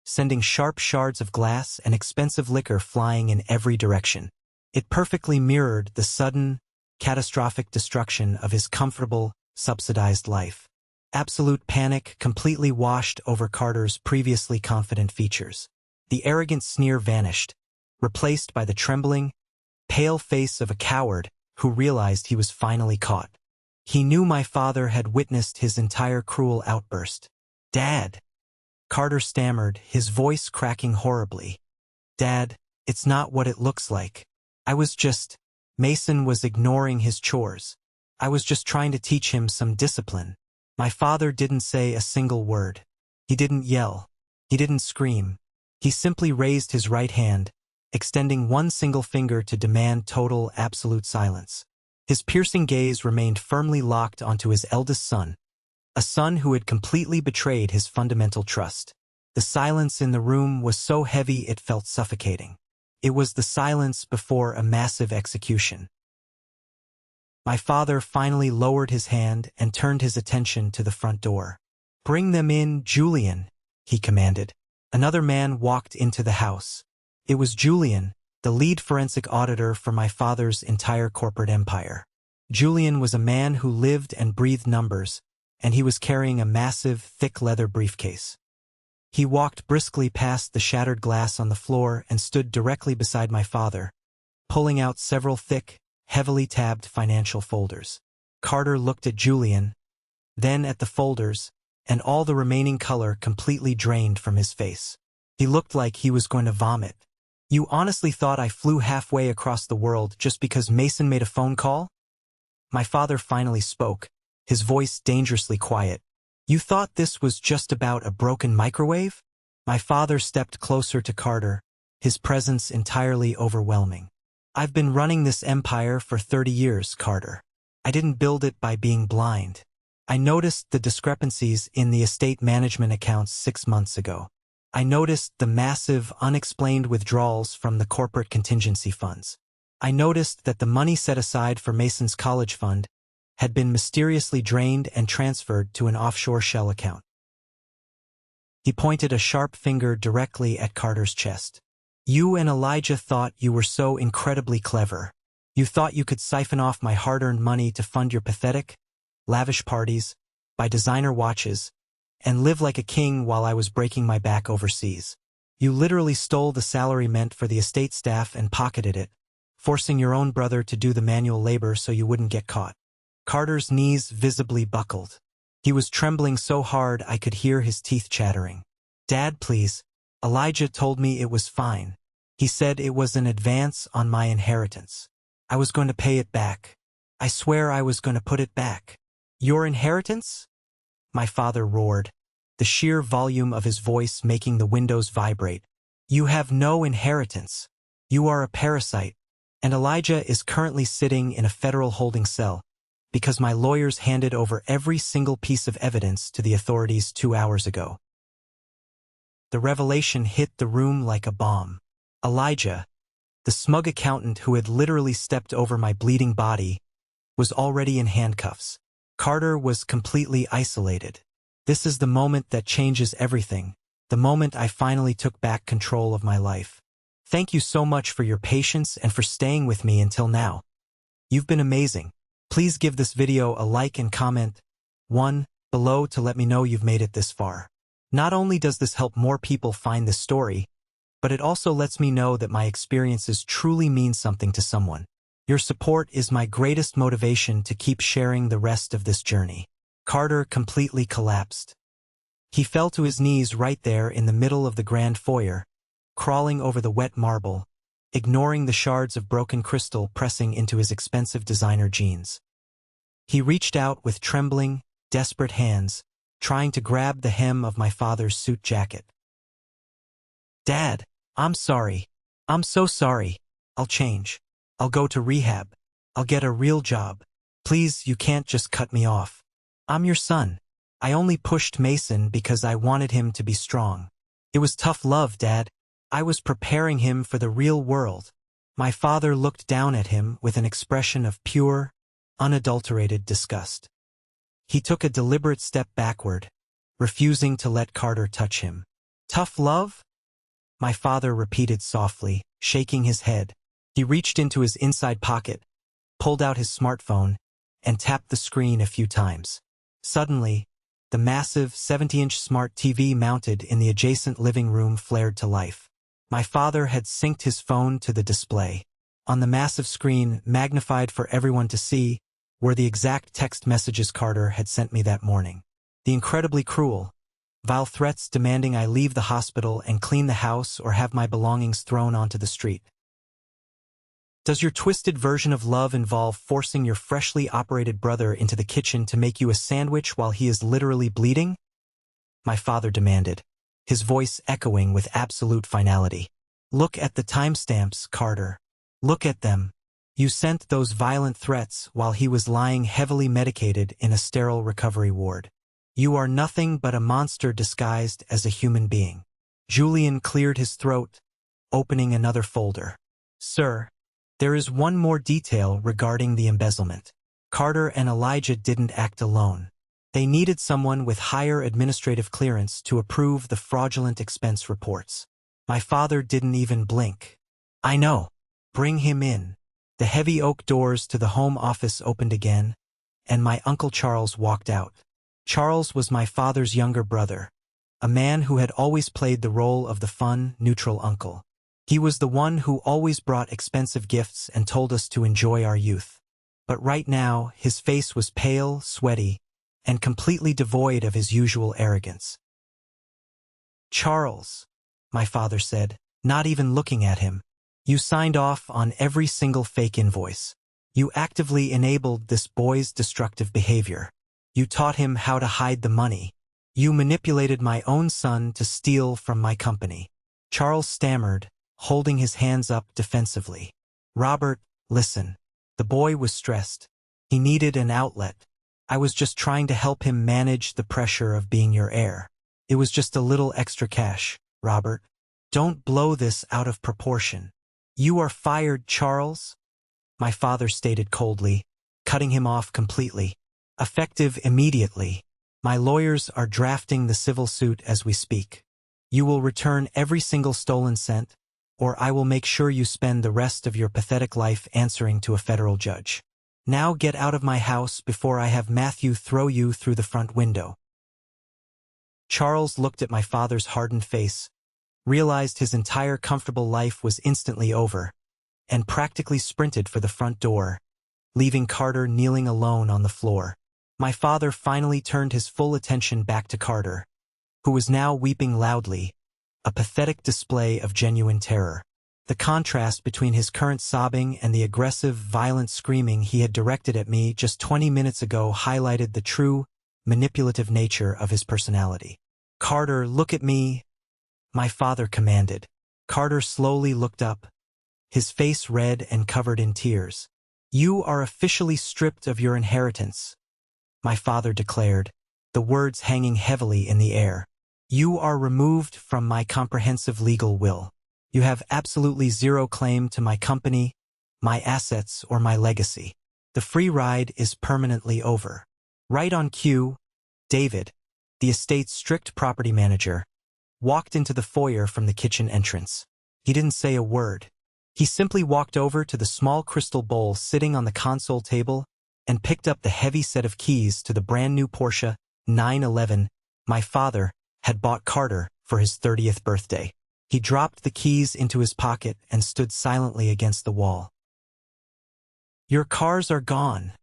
sending sharp shards of glass and expensive liquor flying in every direction. It perfectly mirrored the sudden, catastrophic destruction of his comfortable, subsidized life. Absolute panic completely washed over Carter's previously confident features. The arrogant sneer vanished, replaced by the trembling, pale face of a coward who realized he was finally caught. He knew my father had witnessed his entire cruel outburst. "Dad," Carter stammered, his voice cracking horribly. "Dad, it's not what it looks like. Mason was ignoring his chores. I was just trying to teach him some discipline." My father didn't say a single word. He didn't yell. He didn't scream. He simply raised his right hand, extending one single finger to demand total, absolute silence. His piercing gaze remained firmly locked onto his eldest son, a son who had completely betrayed his fundamental trust. The silence in the room was so heavy it felt suffocating. It was the silence before a massive execution. My father finally lowered his hand and turned his attention to the front door. "Bring them in, Julian," he commanded. Another man walked into the house. It was Julian, the lead forensic auditor for my father's entire corporate empire. Julian was a man who lived and breathed numbers, and he was carrying a massive, thick leather briefcase. He walked briskly past the shattered glass on the floor and stood directly beside my father, pulling out several thick, heavily tabbed financial folders. Carter looked at Julian, then at the folders, and all the remaining color completely drained from his face. He looked like he was going to vomit. "You honestly thought I flew halfway across the world just because Mason made a phone call?" My father finally spoke, his voice dangerously quiet. "You thought this was just about a broken microwave?" My father stepped closer to Carter, his presence entirely overwhelming. "I've been running this empire for 30 years, Carter. I didn't build it by being blind. I noticed the discrepancies in the estate management accounts 6 months ago. I noticed the massive, unexplained withdrawals from the corporate contingency funds. I noticed that the money set aside for Mason's college fund had been mysteriously drained and transferred to an offshore shell account." He pointed a sharp finger directly at Carter's chest. "You and Elijah thought you were so incredibly clever. You thought you could siphon off my hard-earned money to fund your pathetic, lavish parties, buy designer watches, and live like a king while I was breaking my back overseas. You literally stole the salary meant for the estate staff and pocketed it, forcing your own brother to do the manual labor so you wouldn't get caught." Carter's knees visibly buckled. He was trembling so hard I could hear his teeth chattering. "Dad, please. Elijah told me it was fine." He said it was an advance on my inheritance. I was going to pay it back. I swear I was going to put it back. Your inheritance? My father roared, the sheer volume of his voice making the windows vibrate. You have no inheritance. You are a parasite, and Elijah is currently sitting in a federal holding cell because my lawyers handed over every single piece of evidence to the authorities 2 hours ago. The revelation hit the room like a bomb. Elijah, the smug accountant who had literally stepped over my bleeding body, was already in handcuffs. Carter was completely isolated. This is the moment that changes everything, the moment I finally took back control of my life. Thank you so much for your patience and for staying with me until now. You've been amazing. Please give this video a like and comment one below to let me know you've made it this far. Not only does this help more people find this story, but it also lets me know that my experiences truly mean something to someone. Your support is my greatest motivation to keep sharing the rest of this journey. Carter completely collapsed. He fell to his knees right there in the middle of the grand foyer, crawling over the wet marble, ignoring the shards of broken crystal pressing into his expensive designer jeans. He reached out with trembling, desperate hands, trying to grab the hem of my father's suit jacket. Dad, I'm sorry. I'm so sorry. I'll change. I'll go to rehab. I'll get a real job. Please, you can't just cut me off. I'm your son. I only pushed Mason because I wanted him to be strong. It was tough love, Dad. I was preparing him for the real world. My father looked down at him with an expression of pure, unadulterated disgust. He took a deliberate step backward, refusing to let Carter touch him. Tough love? My father repeated softly, shaking his head. He reached into his inside pocket, pulled out his smartphone, and tapped the screen a few times. Suddenly, the massive 70-inch smart TV mounted in the adjacent living room flared to life. My father had synced his phone to the display. On the massive screen, magnified for everyone to see, were the exact text messages Carter had sent me that morning. The incredibly cruel, vile threats demanding I leave the hospital and clean the house or have my belongings thrown onto the street. Does your twisted version of love involve forcing your freshly operated brother into the kitchen to make you a sandwich while he is literally bleeding? My father demanded, his voice echoing with absolute finality. Look at the timestamps, Carter. Look at them. You sent those violent threats while he was lying heavily medicated in a sterile recovery ward. You are nothing but a monster disguised as a human being. Julian cleared his throat, opening another folder. Sir, there is one more detail regarding the embezzlement. Carter and Elijah didn't act alone. They needed someone with higher administrative clearance to approve the fraudulent expense reports. My father didn't even blink. I know. Bring him in. The heavy oak doors to the home office opened again, and my Uncle Charles walked out. Charles was my father's younger brother, a man who had always played the role of the fun, neutral uncle. He was the one who always brought expensive gifts and told us to enjoy our youth. But right now, his face was pale, sweaty, and completely devoid of his usual arrogance. Charles, my father said, not even looking at him, you signed off on every single fake invoice. You actively enabled this boy's destructive behavior. You taught him how to hide the money. You manipulated my own son to steal from my company. Charles stammered, holding his hands up defensively. Robert, listen. The boy was stressed. He needed an outlet. I was just trying to help him manage the pressure of being your heir. It was just a little extra cash, Robert. Don't blow this out of proportion. You are fired, Charles, my father stated coldly, cutting him off completely. Effective immediately. My lawyers are drafting the civil suit as we speak. You will return every single stolen cent, or I will make sure you spend the rest of your pathetic life answering to a federal judge. Now get out of my house before I have Matthew throw you through the front window. Charles looked at my father's hardened face, realized his entire comfortable life was instantly over, and practically sprinted for the front door, leaving Carter kneeling alone on the floor. My father finally turned his full attention back to Carter, who was now weeping loudly, a pathetic display of genuine terror. The contrast between his current sobbing and the aggressive, violent screaming he had directed at me just 20 minutes ago highlighted the true, manipulative nature of his personality. "Carter, look at me," my father commanded. Carter slowly looked up, his face red and covered in tears. "You are officially stripped of your inheritance," my father declared, the words hanging heavily in the air. "You are removed from my comprehensive legal will. You have absolutely zero claim to my company, my assets, or my legacy. The free ride is permanently over." Right on cue, David, the estate's strict property manager, walked into the foyer from the kitchen entrance. He didn't say a word. He simply walked over to the small crystal bowl sitting on the console table and picked up the heavy set of keys to the brand new Porsche 911 my father had bought Carter for his 30th birthday. He dropped the keys into his pocket and stood silently against the wall. "Your cars are gone,"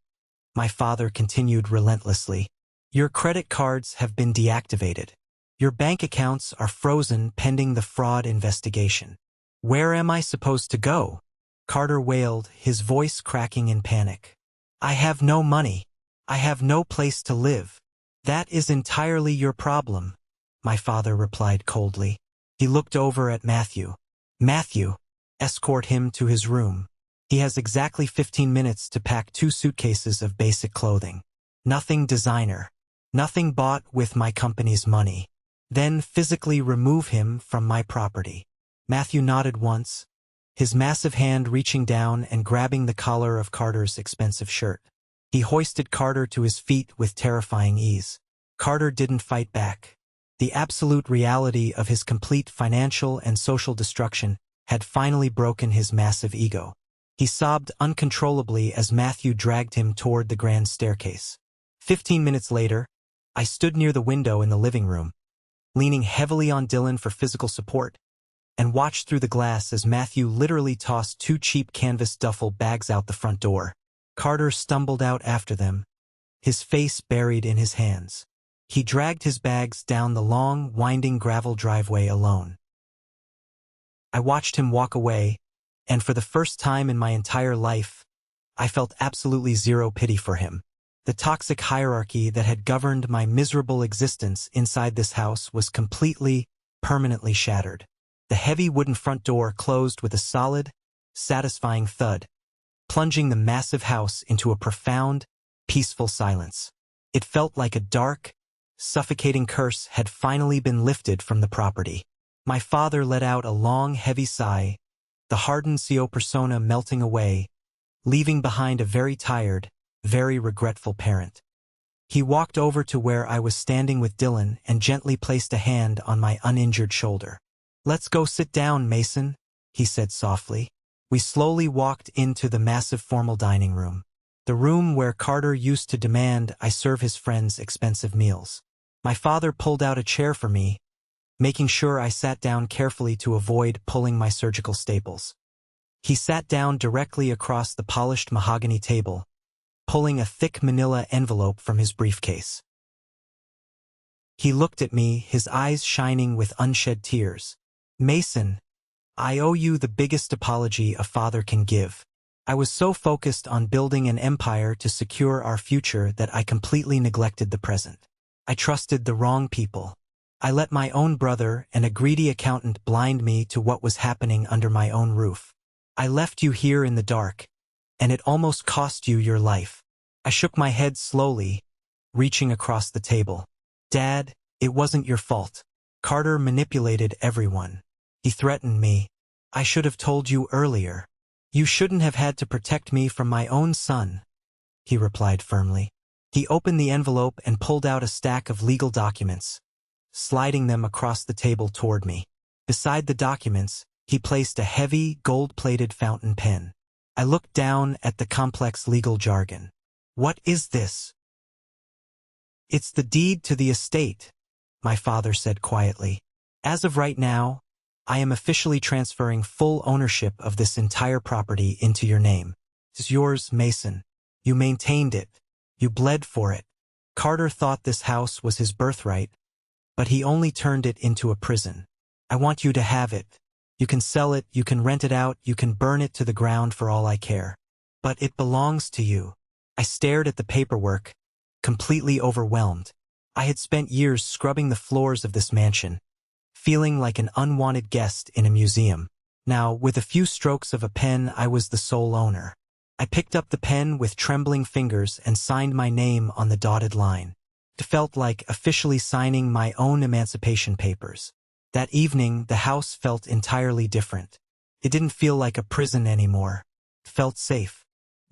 my father continued relentlessly. "Your credit cards have been deactivated. Your bank accounts are frozen pending the fraud investigation. Where am I supposed to go?" Carter wailed, his voice cracking in panic. "I have no money. I have no place to live." "That is entirely your problem," my father replied coldly. He looked over at Matthew. "Matthew, escort him to his room. He has exactly 15 minutes to pack 2 suitcases of basic clothing. Nothing designer. Nothing bought with my company's money. Then physically remove him from my property." Matthew nodded once, his massive hand reaching down and grabbing the collar of Carter's expensive shirt. He hoisted Carter to his feet with terrifying ease. Carter didn't fight back. The absolute reality of his complete financial and social destruction had finally broken his massive ego. He sobbed uncontrollably as Matthew dragged him toward the grand staircase. 15 minutes later, I stood near the window in the living room, leaning heavily on Dylan for physical support, and watched through the glass as Matthew literally tossed 2 cheap canvas duffel bags out the front door. Carter stumbled out after them, his face buried in his hands. He dragged his bags down the long, winding gravel driveway alone. I watched him walk away, and for the first time in my entire life, I felt absolutely zero pity for him. The toxic hierarchy that had governed my miserable existence inside this house was completely, permanently shattered. The heavy wooden front door closed with a solid, satisfying thud, plunging the massive house into a profound, peaceful silence. It felt like a dark, suffocating curse had finally been lifted from the property. My father let out a long, heavy sigh, the hardened CEO persona melting away, leaving behind a very tired, very regretful parent. He walked over to where I was standing with Dylan and gently placed a hand on my uninjured shoulder. "Let's go sit down, Mason," he said softly. We slowly walked into the massive formal dining room, the room where Carter used to demand I serve his friends expensive meals. My father pulled out a chair for me, making sure I sat down carefully to avoid pulling my surgical staples. He sat down directly across the polished mahogany table, pulling a thick manila envelope from his briefcase. He looked at me, his eyes shining with unshed tears. "Mason, I owe you the biggest apology a father can give. I was so focused on building an empire to secure our future that I completely neglected the present. I trusted the wrong people. I let my own brother and a greedy accountant blind me to what was happening under my own roof. I left you here in the dark, and it almost cost you your life." I shook my head slowly, reaching across the table. "Dad, it wasn't your fault. Carter manipulated everyone. He threatened me. I should have told you earlier. You shouldn't have had to protect me from my own son," he replied firmly. He opened the envelope and pulled out a stack of legal documents, sliding them across the table toward me. Beside the documents, he placed a heavy, gold-plated fountain pen. I looked down at the complex legal jargon. "What is this?" "It's the deed to the estate," my father said quietly. "As of right now, I am officially transferring full ownership of this entire property into your name. It's yours, Mason. You maintained it. You bled for it. Carter thought this house was his birthright, but he only turned it into a prison. I want you to have it. You can sell it, you can rent it out, you can burn it to the ground for all I care. But it belongs to you. I stared at the paperwork, completely overwhelmed. I had spent years scrubbing the floors of this mansion, feeling like an unwanted guest in a museum. Now, with a few strokes of a pen, I was the sole owner. I picked up the pen with trembling fingers and signed my name on the dotted line. It felt like officially signing my own emancipation papers. That evening, the house felt entirely different. It didn't feel like a prison anymore. It felt safe.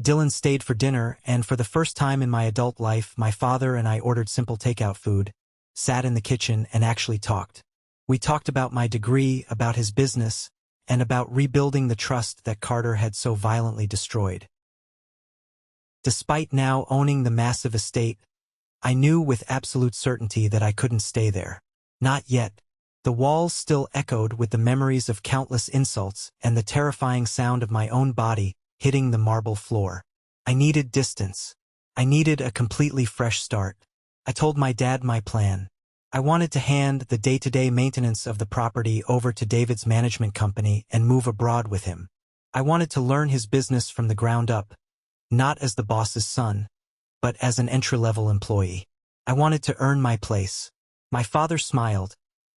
Dylan stayed for dinner, and for the first time in my adult life, my father and I ordered simple takeout food, sat in the kitchen, and actually talked. We talked about my degree, about his business, and about rebuilding the trust that Carter had so violently destroyed. Despite now owning the massive estate, I knew with absolute certainty that I couldn't stay there. Not yet. The walls still echoed with the memories of countless insults and the terrifying sound of my own body hitting the marble floor. I needed distance. I needed a completely fresh start. I told my dad my plan. I wanted to hand the day-to-day maintenance of the property over to David's management company and move abroad with him. I wanted to learn his business from the ground up, not as the boss's son, but as an entry-level employee. I wanted to earn my place. My father smiled,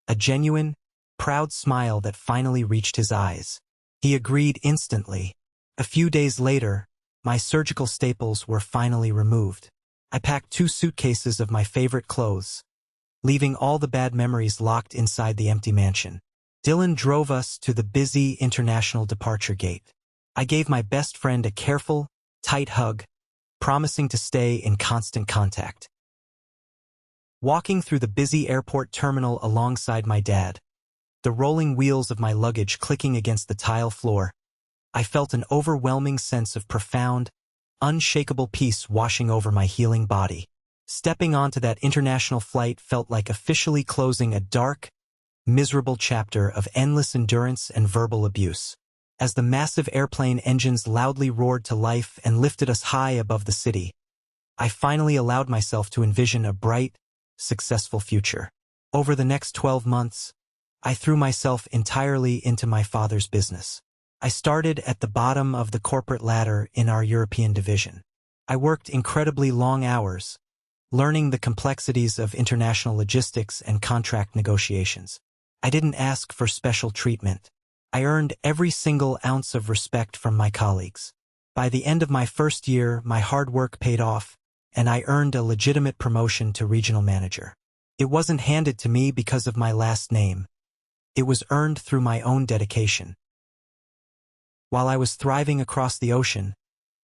a genuine, proud smile that finally reached his eyes. He agreed instantly. A few days later, my surgical staples were finally removed. I packed 2 suitcases of my favorite clothes, leaving all the bad memories locked inside the empty mansion. Dylan drove us to the busy international departure gate. I gave my best friend a careful, tight hug, promising to stay in constant contact. Walking through the busy airport terminal alongside my dad, the rolling wheels of my luggage clicking against the tile floor, I felt an overwhelming sense of profound, unshakable peace washing over my healing body. Stepping onto that international flight felt like officially closing a dark, miserable chapter of endless endurance and verbal abuse. As the massive airplane engines loudly roared to life and lifted us high above the city, I finally allowed myself to envision a bright, successful future. Over the next 12 months, I threw myself entirely into my father's business. I started at the bottom of the corporate ladder in our European division. I worked incredibly long hours, learning the complexities of international logistics and contract negotiations. I didn't ask for special treatment. I earned every single ounce of respect from my colleagues. By the end of my first year, my hard work paid off, and I earned a legitimate promotion to regional manager. It wasn't handed to me because of my last name. It was earned through my own dedication. While I was thriving across the ocean,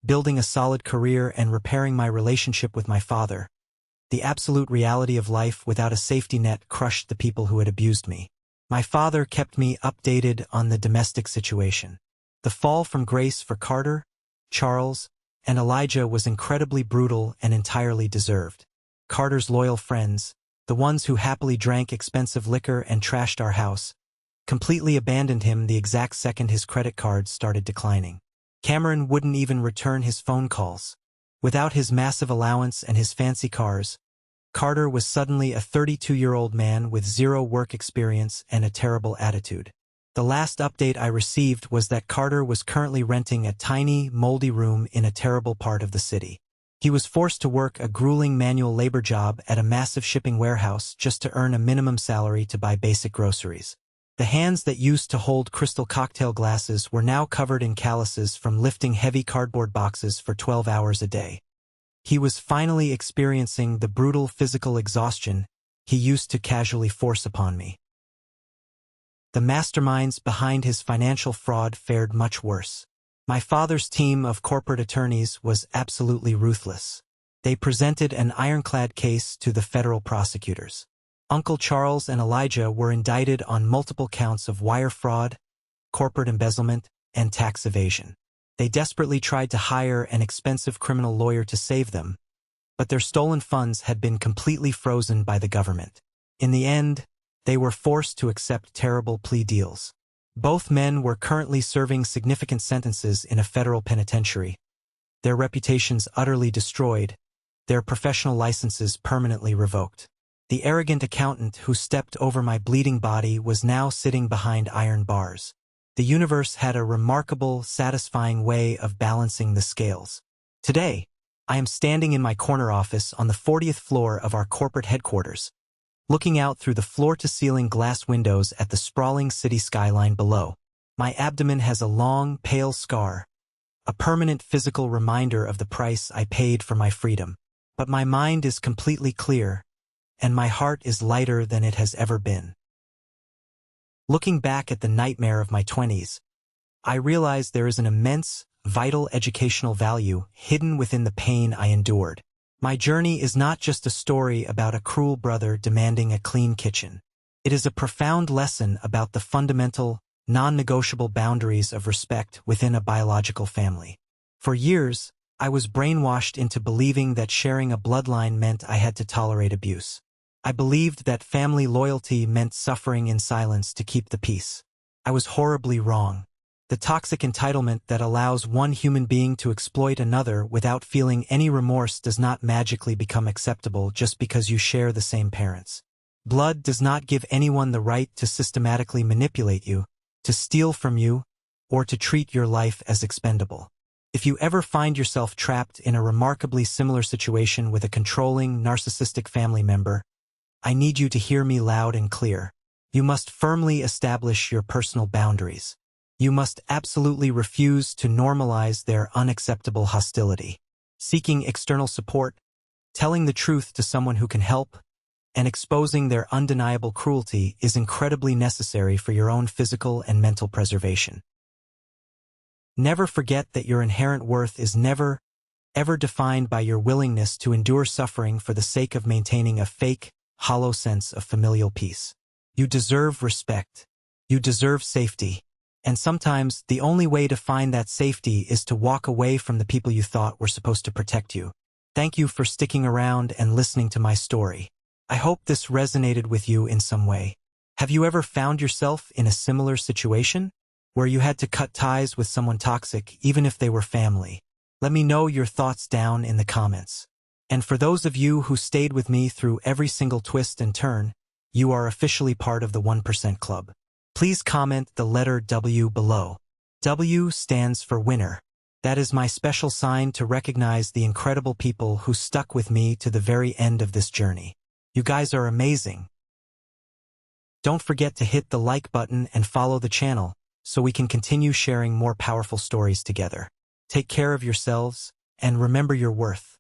building a solid career and repairing my relationship with my father, the absolute reality of life without a safety net crushed the people who had abused me. My father kept me updated on the domestic situation. The fall from grace for Carter, Charles, and Elijah was incredibly brutal and entirely deserved. Carter's loyal friends, the ones who happily drank expensive liquor and trashed our house, completely abandoned him the exact second his credit cards started declining. Cameron wouldn't even return his phone calls. Without his massive allowance and his fancy cars, Carter was suddenly a 32-year-old man with zero work experience and a terrible attitude. The last update I received was that Carter was currently renting a tiny, moldy room in a terrible part of the city. He was forced to work a grueling manual labor job at a massive shipping warehouse just to earn a minimum salary to buy basic groceries. The hands that used to hold crystal cocktail glasses were now covered in calluses from lifting heavy cardboard boxes for 12 hours a day. He was finally experiencing the brutal physical exhaustion he used to casually force upon me. The masterminds behind his financial fraud fared much worse. My father's team of corporate attorneys was absolutely ruthless. They presented an ironclad case to the federal prosecutors. Uncle Charles and Elijah were indicted on multiple counts of wire fraud, corporate embezzlement, and tax evasion. They desperately tried to hire an expensive criminal lawyer to save them, but their stolen funds had been completely frozen by the government. In the end, they were forced to accept terrible plea deals. Both men were currently serving significant sentences in a federal penitentiary, their reputations utterly destroyed, their professional licenses permanently revoked. The arrogant accountant who stepped over my bleeding body was now sitting behind iron bars. The universe had a remarkable, satisfying way of balancing the scales. Today, I am standing in my corner office on the 40th floor of our corporate headquarters, looking out through the floor-to-ceiling glass windows at the sprawling city skyline below. My abdomen has a long, pale scar, a permanent physical reminder of the price I paid for my freedom. But my mind is completely clear, and my heart is lighter than it has ever been. Looking back at the nightmare of my 20s, I realize there is an immense, vital educational value hidden within the pain I endured. My journey is not just a story about a cruel brother demanding a clean kitchen. It is a profound lesson about the fundamental, non-negotiable boundaries of respect within a biological family. For years, I was brainwashed into believing that sharing a bloodline meant I had to tolerate abuse. I believed that family loyalty meant suffering in silence to keep the peace. I was horribly wrong. The toxic entitlement that allows one human being to exploit another without feeling any remorse does not magically become acceptable just because you share the same parents. Blood does not give anyone the right to systematically manipulate you, to steal from you, or to treat your life as expendable. If you ever find yourself trapped in a remarkably similar situation with a controlling, narcissistic family member, I need you to hear me loud and clear. You must firmly establish your personal boundaries. You must absolutely refuse to normalize their unacceptable hostility. Seeking external support, telling the truth to someone who can help, and exposing their undeniable cruelty is incredibly necessary for your own physical and mental preservation. Never forget that your inherent worth is never, ever defined by your willingness to endure suffering for the sake of maintaining a fake, hollow sense of familial peace. You deserve respect. You deserve safety. And sometimes, the only way to find that safety is to walk away from the people you thought were supposed to protect you. Thank you for sticking around and listening to my story. I hope this resonated with you in some way. Have you ever found yourself in a similar situation, where you had to cut ties with someone toxic even if they were family? Let me know your thoughts down in the comments. And for those of you who stayed with me through every single twist and turn, you are officially part of the 1% Club. Please comment the letter W below. W stands for winner. That is my special sign to recognize the incredible people who stuck with me to the very end of this journey. You guys are amazing. Don't forget to hit the like button and follow the channel so we can continue sharing more powerful stories together. Take care of yourselves and remember your worth.